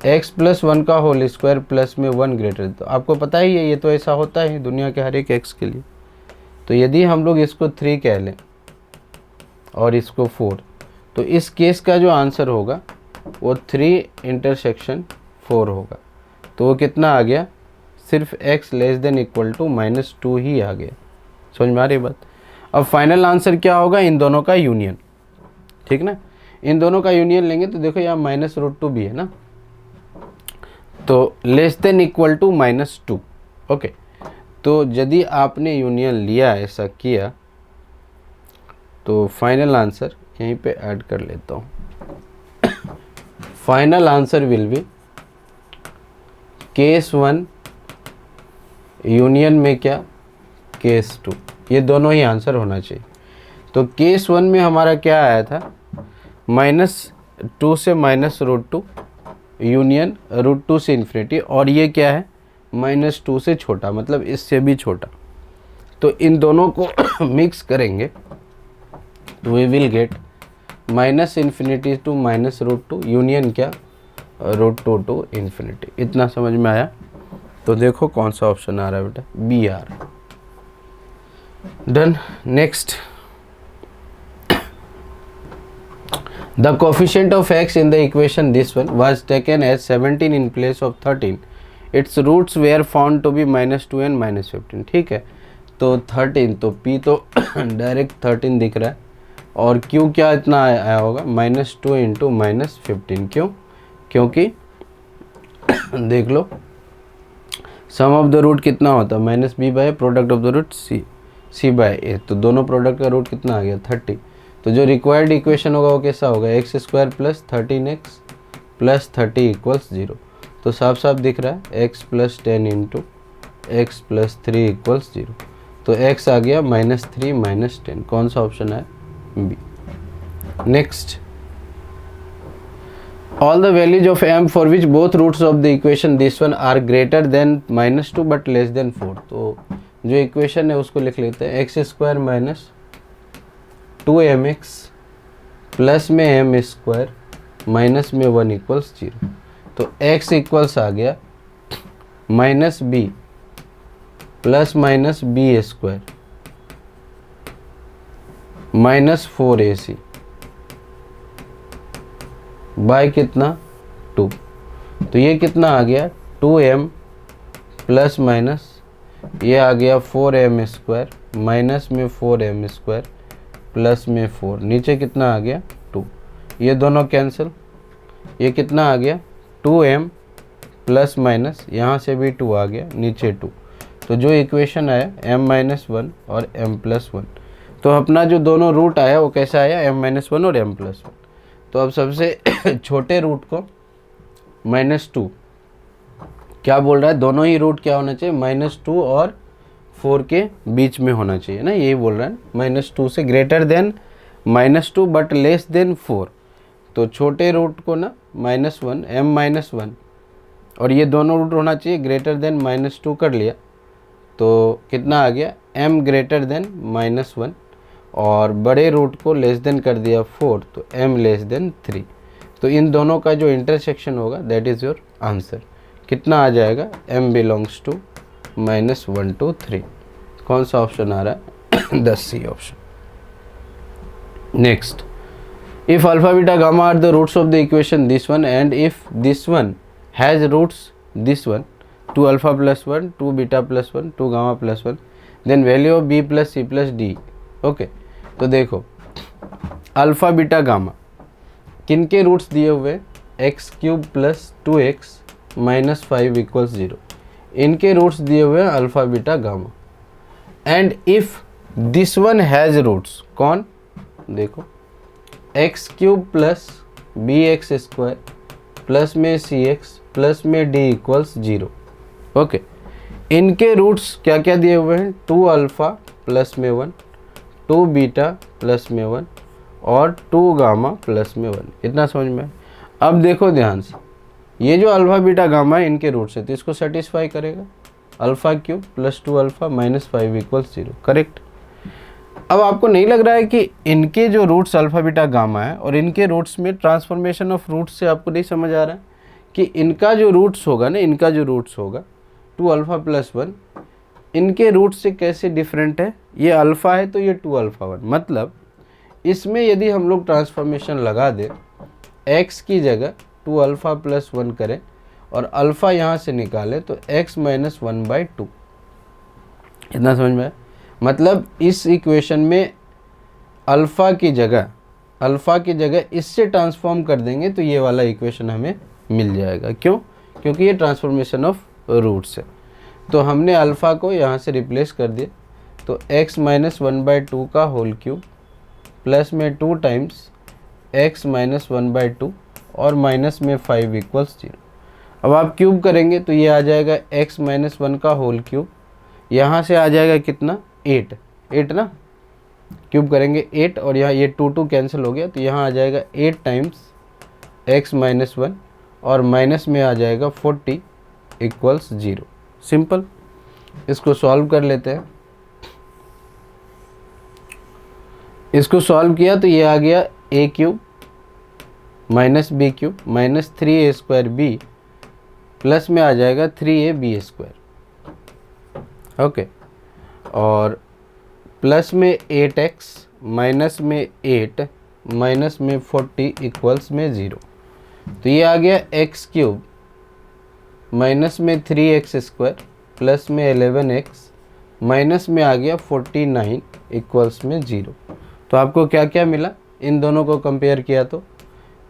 x प्लस 1 का होल स्क्वायर प्लस में 1 ग्रेटर। तो आपको पता ही है, ये तो ऐसा होता है दुनिया के हर एक x के लिए। तो यदि हम लोग इसको 3 कह लें और इसको 4, तो इस केस का जो आंसर होगा वो 3 इंटरसेक्शन 4 होगा। तो वो कितना आ गया? सिर्फ x less than equal to -2 ही आ गया। समझ में आ रही बात? अब फाइनल आंसर क्या होगा? इन दोनों का यूनियन। ठीक ना? इन दोनों का यूनियन लेंगे तो देखो यहाँ -√2 भी है ना, तो less than equal to -2। Okay, तो यदि आपने यूनियन लिया, ऐसा किया, तो फाइनल आंसर यहीं पे ऐड कर लेता हूँ। Final answer will be case 1 union में क्या? केस 2। ये दोनों ही आंसर होना चाहिए। तो केस 1 में हमारा क्या आया था? -2 से -√2 यूनियन √2 से इन्फिनिटी, और ये क्या है? -2 से छोटा, मतलब इससे भी छोटा। तो इन दोनों को मिक्स करेंगे तो we will get -∞ to -√2 union क्या? √2 टू इन्फिनिटी। इतना समझ में आया? तो देखो कौन सा ऑप्शन आ रहा है बेटा? बी आ रहा है। Done. Next, the coefficient of x in the equation this one was taken as 17 in place of 13. Its roots were found to be -2 and -15. ठीक है, तो 13, तो p तो डायरेक्ट 13 दिख रहा है, और q क्या इतना आया होगा? -2 इंटू -15। क्यों? क्योंकि देख लो, सम ऑफ द रूट कितना होता है? -b by product of the root c by a। तो दोनों प्रोडक्ट का रूट कितना आ गया? 30। तो जो रिक्वायर्ड इक्वेशन होगा वो कैसा होगा? X square plus 13x plus 30 equals 0। तो साफ साफ दिख रहा है x plus 10 into x plus 3 equals 0। तो x आ गया -3 -10। कौन सा ऑप्शन है? B. Next, all the values of m for which both roots of the equation this one are greater than -2 but less than 4। तो जो इक्वेशन है उसको लिख लेते हैं, x square minus 2mx plus में m स्क्वायर माइनस में 1 equals 0। तो x इक्वल्स आ गया minus B plus minus B square minus 4ac by कितना 2। तो ये कितना आ गया 2m प्लस माइनस ये आ गया 4m स्क्वायर माइनस में 4m स्क्वायर प्लस में 4, नीचे कितना आ गया 2, ये दोनों कैंसिल, ये कितना आ गया 2m प्लस माइनस यहाँ से भी 2 आ गया नीचे 2। तो जो इक्वेशन आया m-1 और m+1। तो अपना जो दोनों रूट आया वो कैसा आया m-1 और m+1। तो अब सबसे छोटे रूट को -2 क्या बोल रहा है, दोनों ही रूट क्या होना चाहिए -2 और 4 के बीच में होना चाहिए ना, यही बोल रहा है -2 से greater than -2 but less than 4। तो छोटे रूट को ना -1 m-1 और ये दोनों रूट होना चाहिए ग्रेटर देन -2 कर लिया तो कितना आ गया m ग्रेटर देन -1 और बड़े रूट को लेस देन कर दिया 4 तो m लेस देन 3। तो इन दोनों का जो इंटरसेक्शन होगा दैट इज़ योर आंसर। कितना आ जाएगा m बिलोंग्स टू -1 to 3। कौन सा ऑप्शन आ रहा है 10C option. Next, if alpha beta gamma are the roots of the equation this one and if this one has roots this one 2 alpha plus 1 2 beta plus 1 2 gamma plus 1 then value of b plus c plus D. Okay, तो देखो alpha beta gamma किन के roots दिए हुए x³ plus 2x minus 5 equals 0, इनके roots दिए हुए हैं alpha beta gamma. And if this one has roots, कौन देखो x³ प्लस bx² प्लस में cx प्लस में d इक्वल्स 0। ओके, इनके रूट्स क्या क्या दिए हुए हैं 2 अल्फ़ा प्लस में 1 2 बीटा प्लस में 1 और 2 गामा प्लस में 1। इतना समझ में। अब देखो ध्यान से, ये जो अल्फ़ा बीटा गामा है इनके रूट्स है तो इसको सेटिस्फाई करेगा α³ plus 2 alpha minus 5 equals 0, correct. अब आपको नहीं लग रहा है कि इनके जो रूट्स अल्फ़ा बीटा गामा है और इनके रूट्स में ट्रांसफॉर्मेशन ऑफ रूट्स से आपको नहीं समझ आ रहा है कि इनका जो रूट्स होगा ना, इनका जो रूट्स होगा 2 अल्फ़ा प्लस 1 इनके रूट्स से कैसे डिफरेंट है। ये अल्फ़ा है तो ये 2 अल्फ़ा 1, मतलब इसमें यदि हम लोग ट्रांसफॉर्मेशन लगा दें x की जगह 2 अल्फ़ा प्लस 1 करें और अल्फ़ा यहाँ से निकालें तो x माइनस 1/2। इतना समझ में आया। मतलब इस इक्वेशन में अल्फ़ा की जगह इससे ट्रांसफॉर्म कर देंगे तो ये वाला इक्वेशन हमें मिल जाएगा। क्यों? क्योंकि ये ट्रांसफॉर्मेशन ऑफ रूट्स है। तो हमने अल्फ़ा को यहाँ से रिप्लेस कर दिया तो x माइनस 1/2 का होल क्यूब प्लस में 2 टाइम्स x माइनस 1/2 और माइनस में 5 इक्वल्स 0। अब आप क्यूब करेंगे तो ये आ जाएगा x माइनस 1 का होल क्यूब, यहाँ से आ जाएगा कितना 8 ना, क्यूब करेंगे 8 और यहाँ ये 2 कैंसिल हो गया तो यहाँ आ जाएगा 8 टाइम्स x माइनस 1 और माइनस में आ जाएगा 40 इक्वल्स 0। सिंपल। इसको सॉल्व कर लेते हैं। इसको सॉल्व किया तो ये आ गया a³ minus b³ minus 3a² plus में आ जाएगा 3ab²। ओके, और प्लस में 8x माइनस में 8 माइनस में 40 इक्वल्स में 0। तो ये आ गया x³ माइनस में 3x² प्लस में 11x माइनस में आ गया 49 इक्वल्स में 0। तो आपको क्या क्या मिला, इन दोनों को कंपेयर किया तो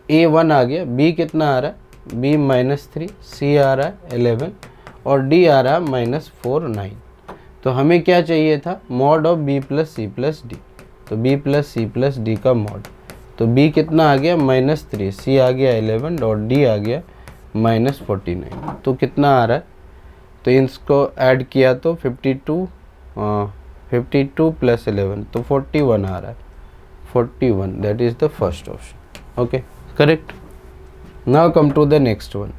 a1 आ गया, b कितना आ रहा है b माइनस 3, c आ रहा है 11 और d आ रहा है माइनस 4 9। तो हमें क्या चाहिए था mod of b plus c plus D. तो b plus c plus D का मॉड, तो b कितना आ गया माइनस 3, c आ गया 11 और d आ गया माइनस 49। तो कितना आ रहा है, तो इसको ऐड किया तो 52 प्लस 11 तो 41 आ रहा है, 41 that is the first option. Okay, correct. Now come to the next one.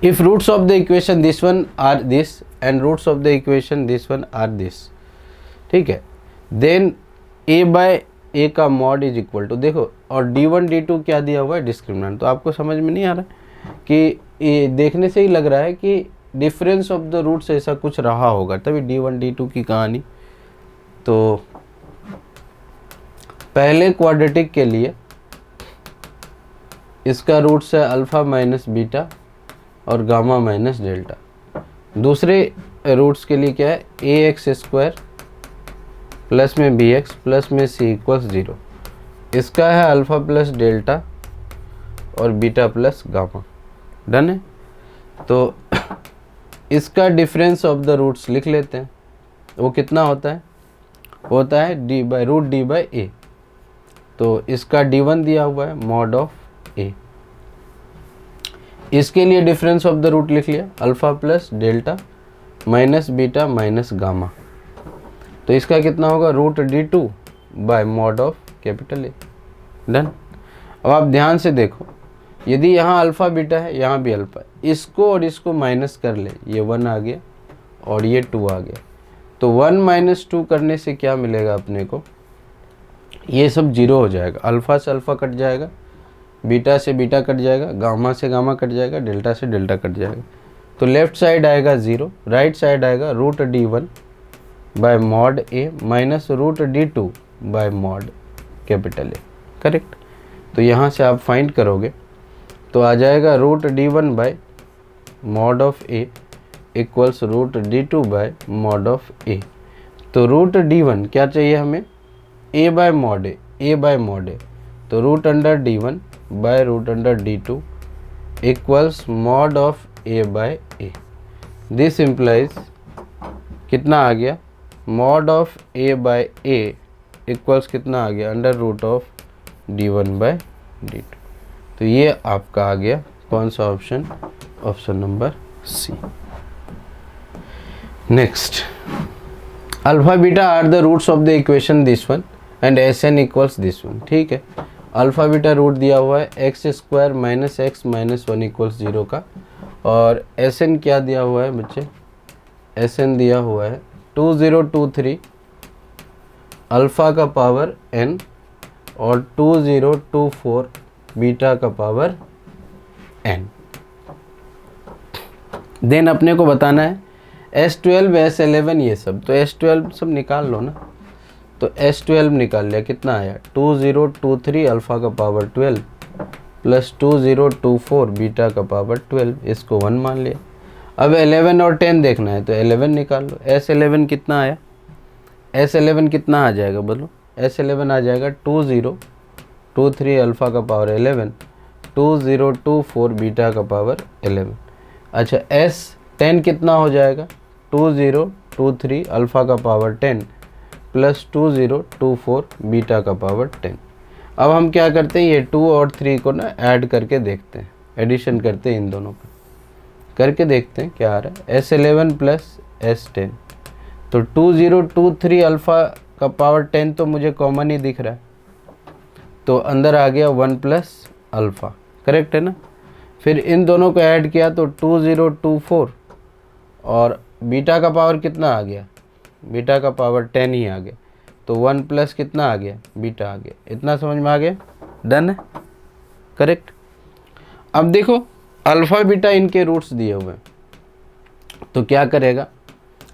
If roots of the equation this one are this and roots of the equation this one are this, ठीक है, then a by a का mod is equal to, देखो और d1 d2 क्या दिया हुआ है, discriminant. तो आपको समझ में नहीं आ रहा है कि ये देखने से ही लग रहा है कि डिफरेंस ऑफ द रूट्स ऐसा कुछ रहा होगा, तभी d1 d2 की कहानी। तो पहले क्वाड्रेटिक के लिए इसका रूट्स है अल्फ़ा माइनस बीटा और गामा माइनस डेल्टा। दूसरे रूट्स के लिए क्या है, ए एक्स स्क्वायर प्लस में बी एक्स प्लस में सी इक्वल्स 0। इसका है अल्फ़ा प्लस डेल्टा और बीटा प्लस गामा। डन है। तो इसका डिफरेंस ऑफ द रूट्स लिख लेते हैं। वो कितना होता है, होता है d by root d by a. तो इसका d1 दिया हुआ है मॉड ऑफ ए। इसके लिए डिफरेंस ऑफ द रूट लिख लिया, alpha plus delta minus beta minus gamma. तो इसका कितना होगा, root d2 by mod of capital A. Done. अब आप ध्यान से देखो, यदि यहाँ अल्फ़ा बीटा है, यहाँ भी अल्फ़ा, इसको और इसको माइनस कर ले, ये 1 आ गया और ये 2 आ गया। तो 1 माइनस 2 करने से क्या मिलेगा अपने को, ये सब 0 हो जाएगा। अल्फ़ा से अल्फ़ा कट जाएगा, बीटा से बीटा कट जाएगा, गामा से गामा कट जाएगा, डेल्टा से डेल्टा कट जाएगा। तो लेफ्ट साइड आएगा 0, राइट साइड आएगा root d1 by mod a minus root d2 by mod capital a. Correct. तो यहाँ से आप फाइंड करोगे तो आ जाएगा root d1 by mod of a equals root d2 by mod of a. तो रूट d1 क्या चाहिए हमें, a by mod a by mod a. तो root under d1 by root under d2 equals mod of a by a. This implies कितना आ गया, mod of a by a equals कितना आ गया, under root of d1 bye d2। तो ये आपका आ गया कौन सा option, option number C. Next, alpha beta are the roots of the equation this one and S N equals this one. ठीक है, अल्फा बीटा रूट दिया हुआ है x square minus x minus 1 equals 0 का, और एस एन क्या दिया हुआ है बच्चे, एस एन दिया हुआ है 2023 अल्फ़ा का पावर n और 2024 बीटा का पावर n। देन अपने को बताना है S12 S11 ये सब, तो S12 सब निकाल लो ना। तो S12 निकाल लिया, कितना आया 2023 अल्फ़ा का पावर 12 प्लस 2024 बीटा का पावर 12, इसको 1 मान लिया। अब 11 और 10 देखना है तो 11 निकाल लो। S11 कितना आया, S11 कितना आ जाएगा बोलो, S11 आ जाएगा 2023 अल्फ़ा का पावर 11 2024 बीटा का पावर 11। अच्छा, S10 कितना हो जाएगा, 2023 अल्फ़ा का पावर 10 प्लस 2024 बीटा का पावर 10। अब हम क्या करते हैं, ये 2 और 3 को ना ऐड करके देखते हैं, एडिशन करते हैं इन दोनों का, करके देखते हैं क्या आ रहा है। S11 प्लस S10, तो 2023 अल्फ़ा का पावर 10 तो मुझे कॉमन ही दिख रहा है, तो अंदर आ गया 1 प्लस अल्फ़ा। करेक्ट है ना। फिर इन दोनों को ऐड किया तो 2024 और बीटा का पावर कितना आ गया, बीटा का पावर 10 ही आ गया, तो 1 प्लस कितना आ गया, बीटा आ गया। इतना समझ में आ गया। डन है। करेक्ट। अब देखो अल्फ़ा बीटा इनके रूट्स दिए हुए हैं, तो क्या करेगा,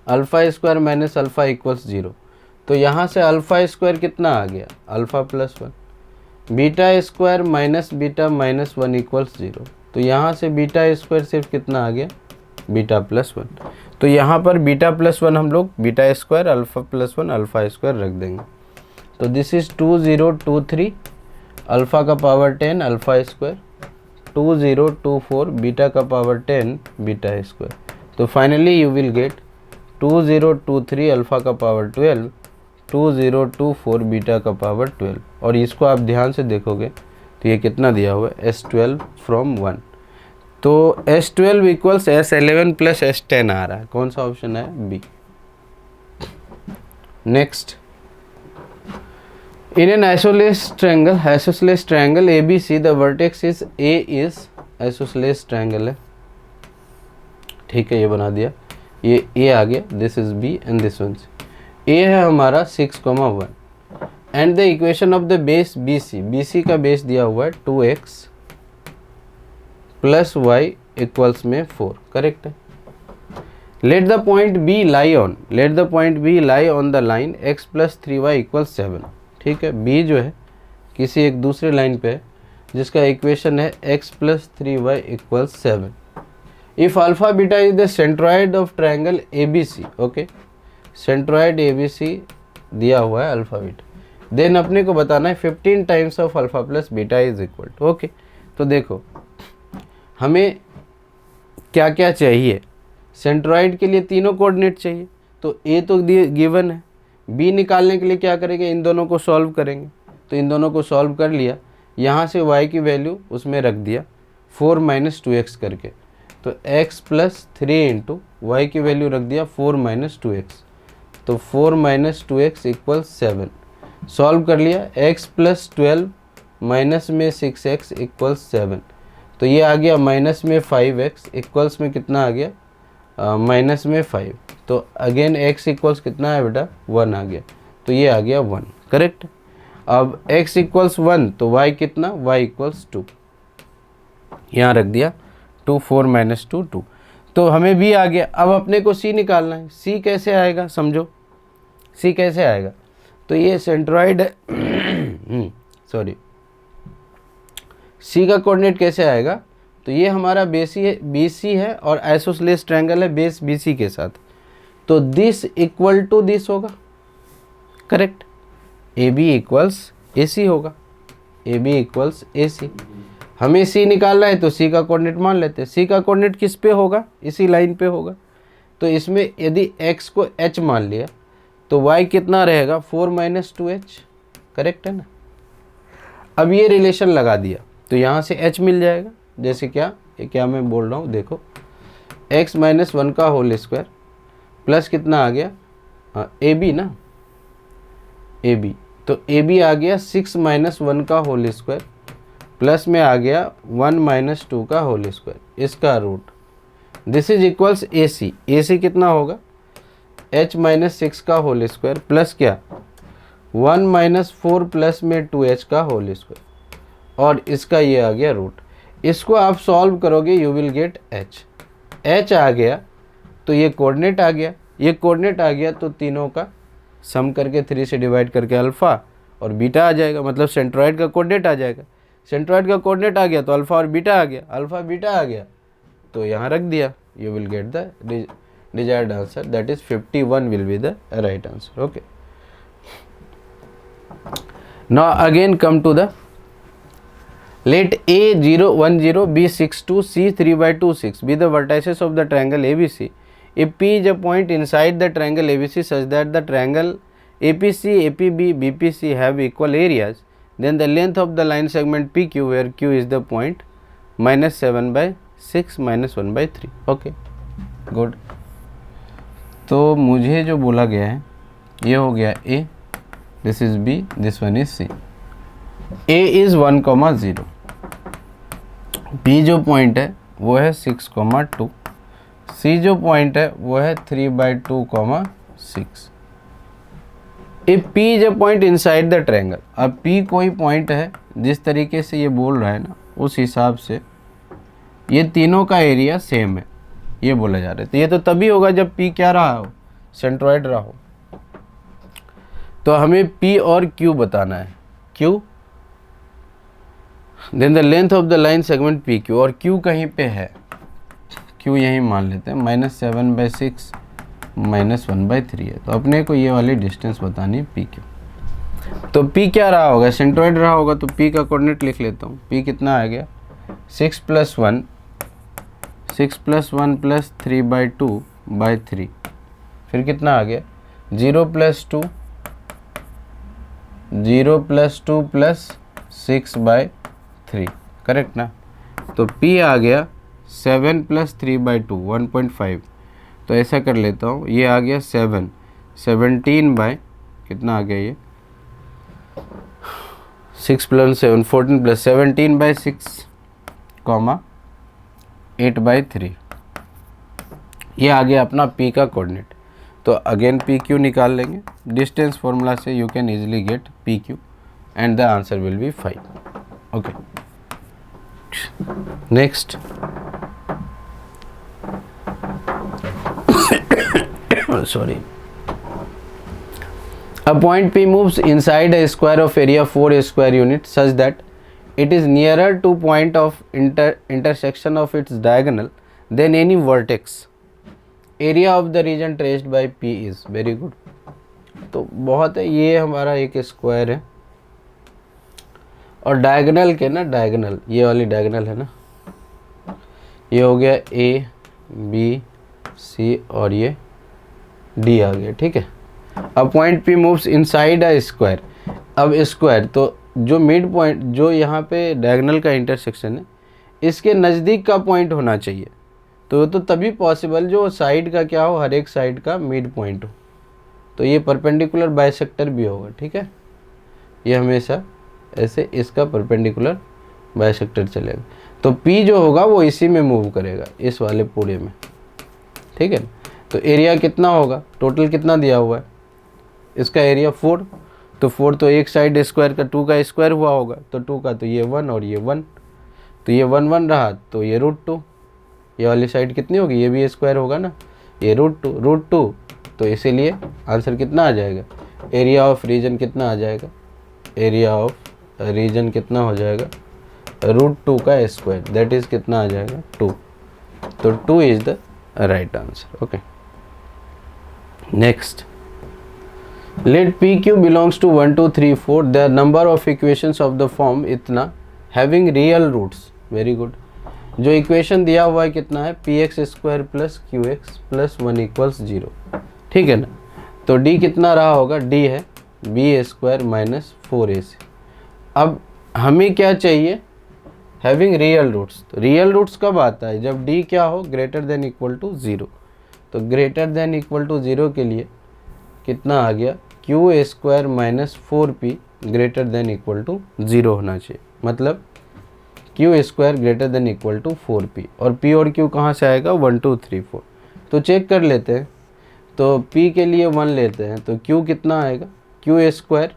alpha square minus alpha equals 0। तो यहाँ से अल्फ़ा स्क्वायर कितना आ गया, alpha plus 1, beta square minus beta minus 1 equals 0। तो यहाँ से बीटा स्क्वायर सिर्फ कितना आ गया, बीटा प्लस 1। तो यहाँ पर बीटा प्लस 1 हम लोग beta square alpha plus 1 alpha square रख देंगे। तो दिस इज़ 2023 अल्फ़ा का पावर 10 अल्फ़ा स्क्वायर 2024 बीटा का पावर 10 बीटा स्क्वायर। तो finally you will gate 2023 alpha का पावर 12 2024 बीटा का पावर 12। और इसको आप ध्यान से देखोगे तो ये कितना दिया हुआ है, S12 फ्रॉम 1। तो S12 equals S11 plus S10 आ रहा है। कौन सा ऑप्शन है, B. Next, In an isosceles triangle ABC, the vertex is A is isosceles triangle है, ठीक है, ये बना दिया, ये A आ गया, this is B and this one A है हमारा 6,1 and the equation of the base BC का बेस दिया हुआ है 2x प्लस y इक्वल्स में 4, करेक्ट है। Let the point B lie on the line x plus 3y equals 7, ठीक है। B जो है किसी एक दूसरे लाइन पे है जिसका इक्वेशन है x plus 3y equals 7। If alpha beta is the centroid of triangle ABC, okay, centroid ABC दिया हुआ है अल्फा बीटा, देन अपने को बताना है 15 times of alpha plus beta is equal to, okay. तो देखो हमें क्या क्या चाहिए, सेंट्रॉइड के लिए तीनों कोऑर्डिनेट चाहिए, तो A तो गिवन है, B निकालने के लिए क्या करेंगे, इन दोनों को सॉल्व करेंगे, तो इन दोनों को सॉल्व कर लिया, यहाँ से y की वैल्यू उसमें रख दिया 4 - 2x करके, तो x प्लस 3 इंटू वाई की वैल्यू रख दिया 4 - 2x, तो 4 - 2x इक्वल्स 7, सॉल्व कर लिया, x प्लस 12 माइनस में 6x इक्वल्स 7, तो ये आ गया माइनस में 5x इक्वल्स में कितना आ गया, माइनस में 5, तो अगेन x इक्वल्स कितना है बेटा 1 आ गया, तो ये आ गया 1, करेक्ट। अब x इक्वल्स 1 तो y कितना, y इक्वल्स 2, यहाँ रख दिया 2, 4 - 2 2, तो हमें b आ गया। अब अपने को c निकालना है, c कैसे आएगा समझो, c कैसे आएगा, तो ये सेंट्रॉइड है सॉरी, c का कोऑर्डिनेट कैसे आएगा, तो ये हमारा BC है और आइसोसेलेस ट्रायंगल है बेस BC के साथ, तो दिस इक्वल टू दिस होगा, करेक्ट, AB इक्वल्स AC होगा, AB इक्वल्स AC। हमें C निकालना है तो C का कोऑर्डिनेट मान लेते हैं, C का कोऑर्डिनेट किस पे होगा, इसी लाइन पे होगा, तो इसमें यदि x को h मान लिया तो y कितना रहेगा 4 - 2h, करेक्ट है ना। अब ये रिलेशन लगा दिया तो यहाँ से h मिल जाएगा, जैसे क्या मैं बोल रहा हूँ, देखो x - 1 का होल स्क्वायर प्लस कितना आ गया AB ना, AB, तो AB आ गया 6 - 1 का होल स्क्वायर प्लस में आ गया 1 - 2 का होल स्क्वायर, इसका root, this is equals AC कितना होगा h - 6 का होल स्क्वायर प्लस क्या 1 - 4 प्लस में 2h का होल स्क्वायर, और इसका ये आ गया रूट। इसको आप सॉल्व करोगे यू विल गेट h आ गया, तो ये कोऑर्डिनेट आ गया, ये कोऑर्डिनेट आ गया तो तीनों का सम करके 3 से डिवाइड करके अल्फ़ा और बीटा आ जाएगा, मतलब सेंट्रॉइड का कोऑर्डिनेट आ जाएगा, सेंट्रॉइड का कोऑर्डिनेट आ गया तो अल्फ़ा और बीटा आ गया, अल्फ़ा बीटा आ गया तो यहाँ रख दिया, you will get the desired answer, that is 51 will be the right answer, okay. Now again come to the let A 0 1 0 B 6 2 C 3/2 6 be the vertices of the triangle ABC. If P is a point inside the triangle ABC such that the triangle APC, APB, BPC have equal areas, then the length of the line segment PQ where Q is the point -7/6 -1/3, okay, good। तो मुझे जो बोला गया है ये हो गया A, this is B, this one is C। A is 1,0, B जो पॉइंट है वो है 6,2, C जो पॉइंट है वो है 3/2,6। If P is a point inside the triangle, अब P कोई पॉइंट है, जिस तरीके से ये बोल रहा है ना उस हिसाब से ये तीनों का एरिया सेम है, ये बोला जा रहा है, तो ये तो तभी होगा जब P क्या रहा हो, सेंट्रॉइड रहा हो। तो हमें P और Q बताना है, Q then the length of the line segment PQ, और Q कहीं पे है, Q यहीं मान लेते हैं, -7/6 -1/3 है, तो अपने को ये वाली डिस्टेंस बतानी है PQ। तो P क्या रहा होगा, सेंट्रॉइड रहा होगा, तो P का कोऑर्डिनेट लिख लेता हूँ, P कितना आ गया 6 + 1 + 3/2/3, फिर कितना आ गया 0 + 2 + 6/3, करेक्ट ना। तो P आ गया 7 + 3/2 1.5, तो ऐसा कर लेता हूँ, ये आ गया 17 बाय कितना आ गया ये 6 + 7 14 + 17/6 कॉमा 8/3, ये आ गया अपना P का कोऑर्डिनेट। तो अगेन PQ निकाल लेंगे, डिस्टेंस फॉर्मूला से you can easily get PQ and the answer will be 5। Okay, next sorry, a point P moves inside a square of area 4 square units such that it is nearer to point of intersection of its diagonal than any vertex. Area of the region traced by P is, very good। तो बहुत है, ये हमारा एक square है और diagonal के ना, डायगोनल ये वाली डायगोनल है ना, ये हो गया A B C और ये D आ गया, ठीक है। अब point P moves inside a square, अब स्क्वायर तो जो मिड पॉइंट, जो यहाँ पे डायगोनल का इंटरसेक्शन है, इसके नज़दीक का पॉइंट होना चाहिए। तो तभी पॉसिबल जो साइड का क्या हो, हर एक साइड का मिड पॉइंट हो। तो ये परपेंडिकुलर बाइसेक्टर भी होगा, ठीक है। ये हमेशा ऐसे इसका परपेंडिकुलर बाइसेक्टर चलेगा। तो P जो होगा वो इसी में मूव करेगा, इस वाले पूरे में, ठीक है। तो एरिया कितना होगा, टोटल कितना दिया हुआ है इसका एरिया 4, तो 4 तो एक साइड स्क्वायर का 2 का स्क्वायर हुआ होगा, तो 2 का तो ये 1 और ये 1, तो ये 1 1 रहा, तो ये √2, ये वाली साइड कितनी होगी, ये भी स्क्वायर होगा ना, ये √2, तो इसीलिए आंसर कितना आ जाएगा, एरिया ऑफ रीजन कितना आ जाएगा, एरिया ऑफ रीजन कितना हो जाएगा, √2 का स्क्वायर, दैट इज़ कितना आ जाएगा 2। तो 2 is the right answer. Okay, next, let PQ belongs to 1 2 3 4, the number of equations of the form इतना having real roots, very good। जो इक्वेशन दिया हुआ है कितना है, px² + qx + 1 = 0, ठीक है ना। तो D कितना रहा होगा, D है b² - 4ac। अब हमें क्या चाहिए, हैविंग रियल रूट्स। तो रियल रूट्स कब आता है, जब D क्या हो, > 0। तो > 0 के लिए कितना आ गया, q² - 4p > 0 होना चाहिए, मतलब q² > 4p, और p और q कहाँ से आएगा, 1 2 3 4। तो चेक कर लेते हैं, तो p के लिए 1 लेते हैं, तो q कितना आएगा, q²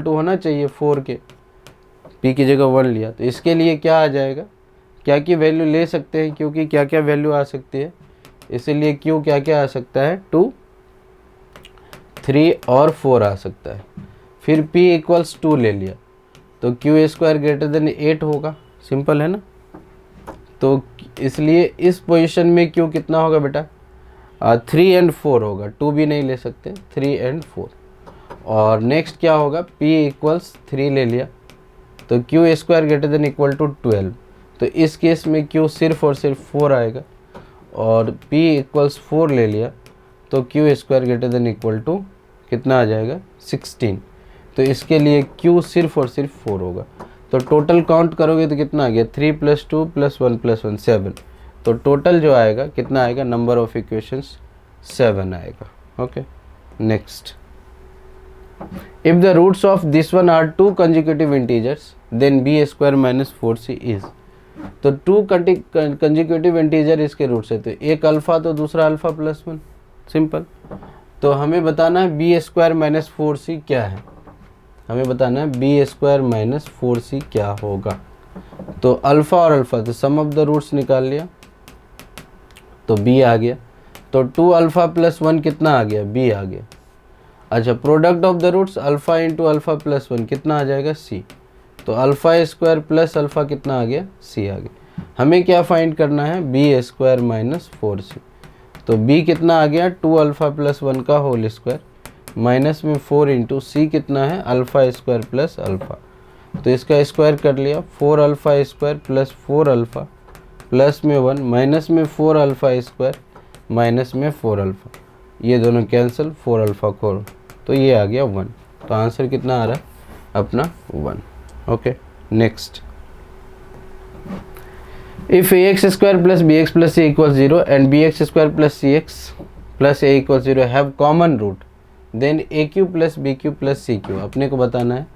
> होना चाहिए 4 के, p की जगह 1 लिया, तो इसके लिए क्या आ जाएगा, क्या की वैल्यू ले सकते हैं, क्योंकि क्या क्या वैल्यू आ सकती है, इसीलिए q क्या क्या आ सकता है, 2 3 और 4 आ सकता है। फिर p = 2 ले लिया, तो q² > 8 होगा, सिंपल है ना। तो इसलिए इस पोजीशन में q कितना होगा बेटा, 3 और 4 होगा, 2 भी नहीं ले सकते, 3 और 4। और नेक्स्ट क्या होगा, p = 3 ले लिया, तो q² > 12, तो इस केस में q सिर्फ और सिर्फ 4 आएगा, और p = 4 ले लिया, तो q² > कितना आ जाएगा, 16। तो इसके लिए q सिर्फ और सिर्फ 4 होगा। तो टोटल काउंट करोगे तो कितना आ गया, 3 + 2 + 1 + 1 7। तो टोटल जो आएगा कितना आएगा, नंबर ऑफ इक्वेशंस 7 आएगा। Okay, next, if the roots of this one are 2 consecutive integers then b² - 4c is. तो 2 कंसेक्यूटिव इंटीजर इसके रूट्स है, तो एक अल्फा तो दूसरा अल्फा +1, सिंपल। तो हमें बताना है b² - 4c क्या है, हमें बताना है b² - 4c क्या होगा। तो अल्फा और अल्फा, तो सम ऑफ द रूट्स निकाल लिया, तो b आ गया, तो 2 अल्फा + 1 कितना आ गया, b आ गया। अच्छा, product of the roots alpha × alpha + 1 कितना आ जाएगा, c। तो अल्फा² + अल्फा कितना आ गया, c आ गया। हमें क्या फाइंड करना है, b² - 4c। तो b कितना आ गया, 2 अल्फा + 1 का होल स्क्वायर माइनस में 4 × c कितना है, अल्फा² + अल्फा। तो इसका स्क्वायर कर लिया, 4 अल्फा² + 4 अल्फा प्लस में 1 माइनस में 4 अल्फा² माइनस में 4 अल्फा, ये दोनों कैंसिल, 4 अल्फा खोल, तो ये आ गया 1। तो आंसर कितना आ रहा है अपना 1। Okay, next, if ax² + bx + c = 0 and bx² + cx + a = 0 have common root, then a Q plus b Q plus c q, अपने को बताना है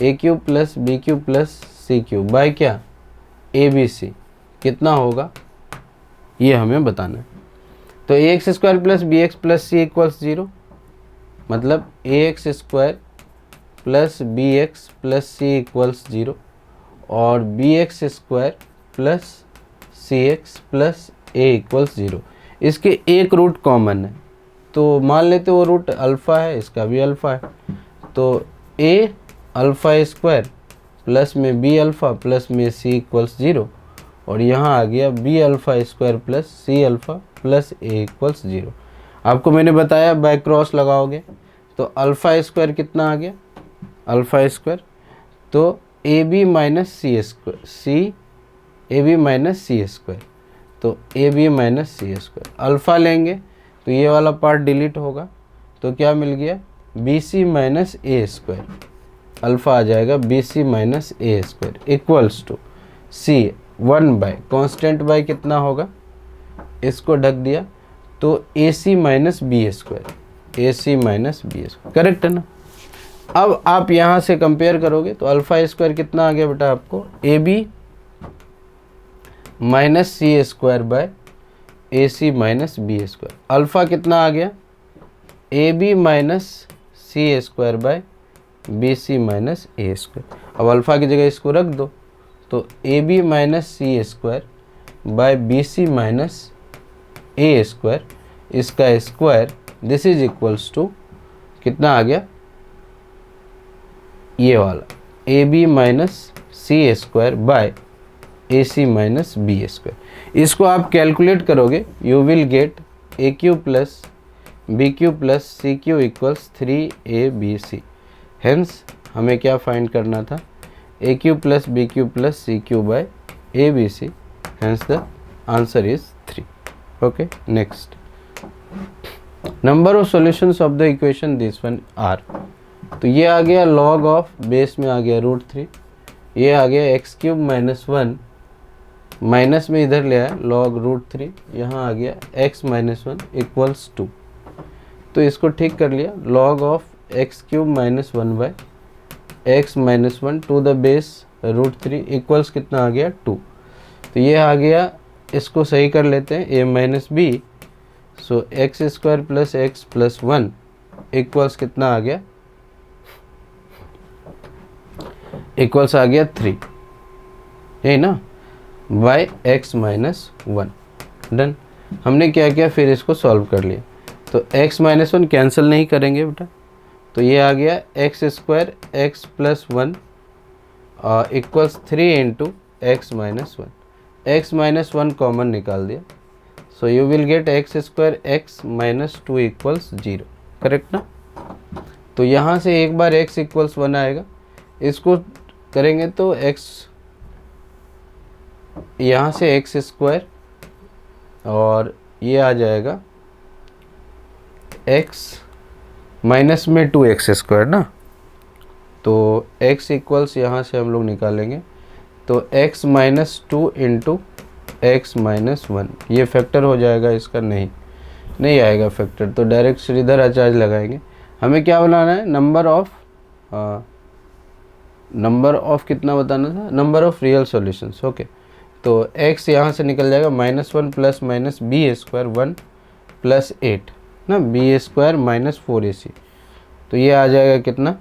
a Q plus b Q plus c Q by क्या, a b सी, कितना होगा ये हमें बताना है। तो a x square plus B x plus c equals 0, मतलब a x square plus B x plus c equals 0 और b x square plus c x plus a equals 0। इसके एक रूट कॉमन है, तो मान लेते वो रूट अल्फ़ा है, इसका भी अल्फ़ा है, तो ए अल्फ़ा स्क्वायर प्लस में बी अल्फ़ा प्लस में सी इक्वल्स 0 और यहाँ आ गया b alpha square plus c alpha plus a equals 0। आपको मैंने बताया बाय क्रॉस लगाओगे तो अल्फ़ा स्क्वायर कितना आ गया, अल्फ़ा स्क्वायर, तो a b minus c square, c a b minus c square, तो a b minus c square. Alpha लेंगे तो ये वाला पार्ट डिलीट होगा, तो क्या मिल गया, बी सी माइनस ए स्क्वायर, अल्फ़ा आ जाएगा B C minus A square equals to C 1 by constant by कितना होगा, इसको ढक दिया तो A C minus B square, A C minus B square, correct है ना। अब आप यहाँ से कंपेयर करोगे तो अल्फ़ा स्क्वायर कितना आ गया बेटा आपको, a b minus c square by a C minus B square. Alpha कितना आ गया, a b minus c square by b C minus A square. अब अल्फ़ा की जगह इसको रख दो तो a b minus c square by b C minus A square, इसका square, this is equals to कितना आ गया, ये वाला a b minus c square by a C minus B square. इसको आप कैलकुलेट करोगे, you will get a Q plus b Q plus c cube equals 3 b c. Hence हमें क्या फाइंड करना था, a Q plus b Q plus c Q by a b c, hence the answer is 3। Okay, next, number of solutions of the equation this one are, तो ये आ गया log of, base में आ गया √3, ये आ गया एक्स क्यूब माइनस 1, माइनस में इधर ले आया लॉग √3, यहाँ आ गया x माइनस 1 इक्वल्स 2, तो इसको ठीक कर लिया, log of x cube minus 1 by x minus 1 to the base √3 equals कितना आ गया 2, तो ये आ गया, इसको सही कर लेते हैं a minus B, so x square plus x plus 1 equals कितना आ गया, इक्वल्स आ गया 3, यही ना, बाय एक्स माइनस 1। डन, हमने क्या किया, फिर इसको सॉल्व कर लिया, तो x माइनस 1 कैंसिल नहीं करेंगे बेटा, तो ये आ गया x square x plus 1 equals 3 into x minus 1, x minus 1 common निकाल दिया, so you will get x square x minus 2 equals 0, correct ना। तो यहाँ से एक बार x इक्वल्स 1 आएगा, इसको करेंगे तो x, यहाँ से एक्स स्क्वायर और ये आ जाएगा x माइनस में 2x स्क्वायर ना, तो x इक्वल्स यहाँ से हम लोग निकालेंगे, तो x minus 2 into x minus 1, ये फैक्टर हो जाएगा इसका, नहीं आएगा फैक्टर, तो डायरेक्ट श्रीधर आचार्य लगाएंगे। हमें क्या बनाना है, नंबर ऑफ कितना बताना था, number of real solutions. Okay, तो x यहाँ से निकल जाएगा -1 plus minus B square 1 plus 8 ना, बी स्क्वायर माइनस 4ac, तो ये आ जाएगा कितना,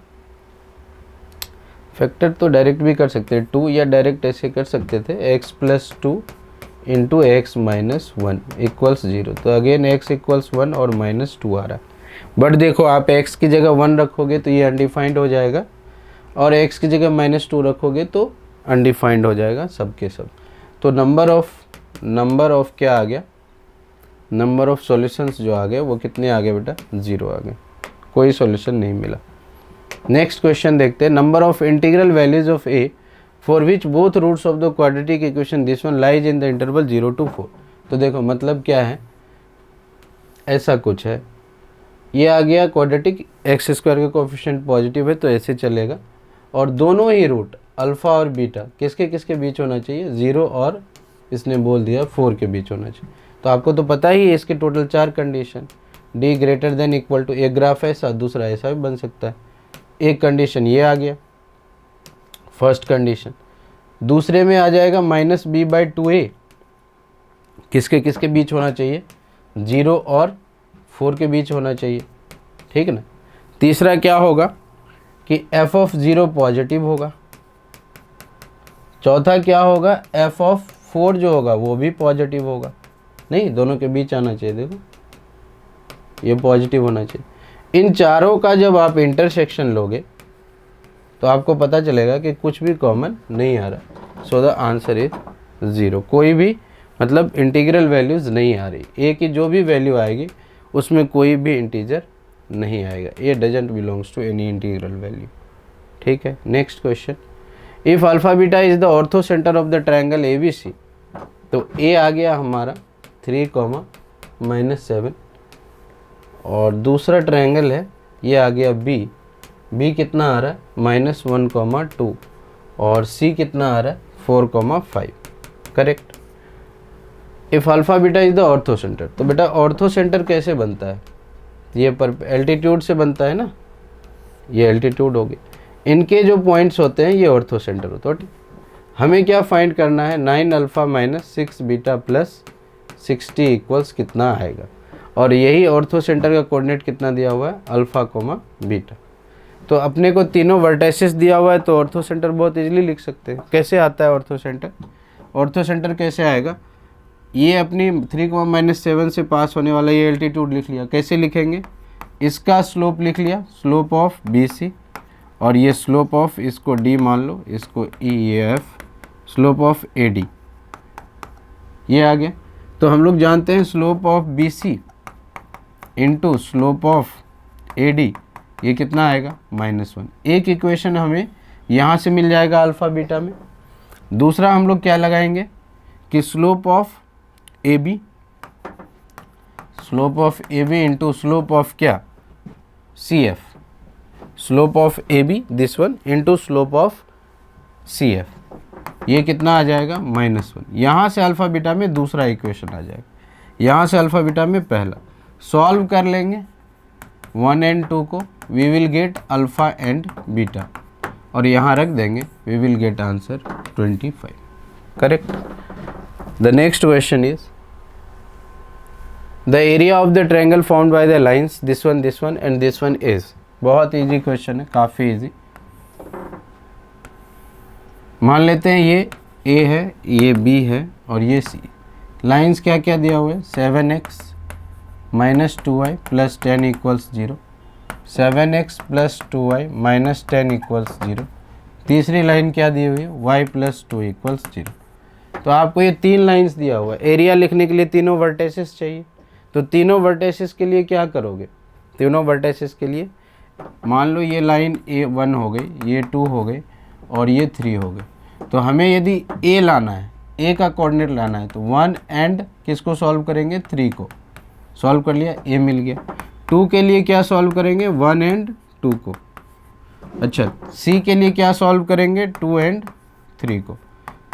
फैक्टर तो डायरेक्ट भी कर सकते हैं 2, या डायरेक्ट ऐसे कर सकते थे x plus 2 into x minus 1 equals 0, तो अगेन x इक्वल्स 1 और माइनस 2 आ रहा है, बट देखो आप x की जगह 1 रखोगे तो ये अनडिफाइंड हो जाएगा, और x की जगह -2 रखोगे तो अनडिफाइंड हो जाएगा सब के सब। तो नंबर ऑफ क्या आ गया, नंबर ऑफ सॉल्यूशंस जो आ गए वो कितने आ गए बेटा, 0 आ गए, कोई सॉल्यूशन नहीं मिला। नेक्स्ट क्वेश्चन देखते हैं, number of integral values of a for which both roots of the quadratic equation this one lies in the interval 0 to 4। तो देखो मतलब क्या है, ऐसा कुछ है, ये आ गया क्वाड्रेटिक, एक्स स्क्वायर का कोएफिशिएंट पॉजिटिव है तो ऐसे चलेगा, और दोनों ही रूट अल्फ़ा और बीटा किसके किसके बीच होना चाहिए, 0 और इसने बोल दिया 4 के बीच होना चाहिए। तो आपको तो पता ही है इसके total 4 condition, D greater than equal to, एक ग्राफ ऐसा दूसरा ऐसा भी बन सकता है। एक कंडीशन ये आ गया फर्स्ट कंडीशन। दूसरे में आ जाएगा माइनस बी बाई टू ए, किसके किसके बीच होना चाहिए, 0 और 4 के बीच होना चाहिए, ठीक है ना। तीसरा क्या होगा कि एफ ऑफ 0 पॉजिटिव होगा। चौथा क्या होगा, एफ ऑफ 4 जो होगा वो भी पॉजिटिव होगा, नहीं दोनों के बीच आना चाहिए, देखो ये पॉजिटिव होना चाहिए। इन चारों का जब आप इंटरसेक्शन लोगे तो आपको पता चलेगा कि कुछ भी कॉमन नहीं आ रहा। So the answer is 0। कोई भी मतलब इंटीग्रल वैल्यूज नहीं आ रही, ए की जो भी वैल्यू आएगी उसमें कोई भी इंटीजर नहीं आएगा। A doesn't belongs to any integral value, ठीक है। Next question, if alpha beta is the orthocentre of the triangle a b c, तो ए आ गया हमारा 3, -7 और दूसरा ट्रायंगल है ये आ गया बी, बी कितना आ रहा है -1, 2 और सी कितना आ रहा है 4, 5, correct. If alpha beta is the ortho centre, तो बेटा ऑर्थो सेंटर कैसे बनता है, ये पर एल्टीट्यूड से बनता है ना, ये एल्टीट्यूड हो गई, इनके जो पॉइंट्स होते हैं ये ऑर्थो सेंटर होते हैं। हमें क्या फाइंड करना है, 9 अल्फा - 6 बीटा प्लस 60 इक्वल्स कितना आएगा, और यही ऑर्थो सेंटर का कोऑर्डिनेट कितना दिया हुआ है, अल्फा, बीटा। तो अपने को तीनों वर्टेसिस दिया हुआ है तो ऑर्थो सेंटर बहुत इजीली लिख सकते हैं। कैसे आता है ऑर्थो सेंटर, ऑर्थो सेंटर कैसे आएगा, ये अपनी 3, -7 से पास होने वाला ये एल्टीट्यूड लिख लिया। कैसे लिखेंगे, इसका स्लोप लिख लिया, स्लोप ऑफ बी सी, और ये स्लोप ऑफ इसको डी मान लो, इसको E F, slope of A D, ये आ गया। तो हम लोग जानते हैं slope of B C into slope of A D, ये कितना आएगा -1। एक इक्वेशन हमें यहाँ से मिल जाएगा अल्फ़ा बीटा में। दूसरा हम लोग क्या लगाएंगे कि slope of a b, slope of a b into slope of क्या, c f, slope of a b this one into slope of c f, ये कितना आ जाएगा -1। यहाँ से अल्फ़ा बीटा में दूसरा इक्वेशन आ जाएगा, यहाँ से अल्फ़ा बीटा में पहला। सॉल्व कर लेंगे 1 एंड 2 को, we will get alpha and beta, और यहाँ रख देंगे, we will get answer 25, correct. The next question is the area of the triangle formed by the lines this one and this one is. बहुत easy question है, काफ़ी easy. मान लेते हैं ये ए है, ये बी है और ये सी। लाइन्स क्या क्या दिया हुआ है, 7x - 2y + 10 = 0, 7x + 2y - 10 = 0। तीसरी लाइन क्या दी हुई है, y + 2 = 0। तो आपको ये 3 लाइन्स दिया हुआ है। एरिया लिखने के लिए तीनों वर्टेसिस चाहिए, तो तीनों वर्टेसिस के लिए क्या करोगे, तीनों वर्टेसिस के लिए मान लो ये लाइन A1 हो गई, ये 2 हो गई और ये 3 हो गई। तो हमें यदि A लाना है, A का कोऑर्डिनेट लाना है, तो 1 एंड किसको सॉल्व करेंगे, 3 को सॉल्व कर लिया, A मिल गया। 2 के लिए क्या सॉल्व करेंगे, 1 एंड 2 को। अच्छा, C के लिए क्या सॉल्व करेंगे, 2 एंड 3 को।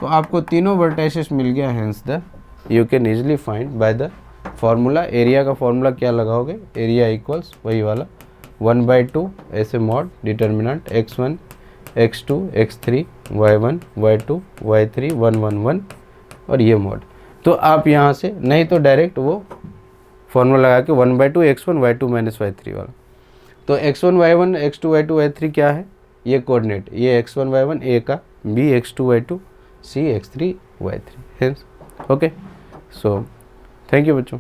तो आपको तीनों वर्टेसिस मिल गया, hence the you can easily find by the formula. Area का फार्मूला क्या लगाओगे, एरिया इक्वल्स वही वाला 1/2 ऐसे mod determinant x1 x2 x3 y1 y2 y3 1 1 1 और ये मॉड। तो आप यहाँ से नहीं तो डायरेक्ट वो फार्मूला लगा के 1/2 x1 y2 - y3 वाला। तो x1 y1 x2 y2 y3 क्या है, ये कोऑर्डिनेट, ये x1 y1 a का, b x2 y2 c x3 y3 hence. Okay, so thank you बच्चों।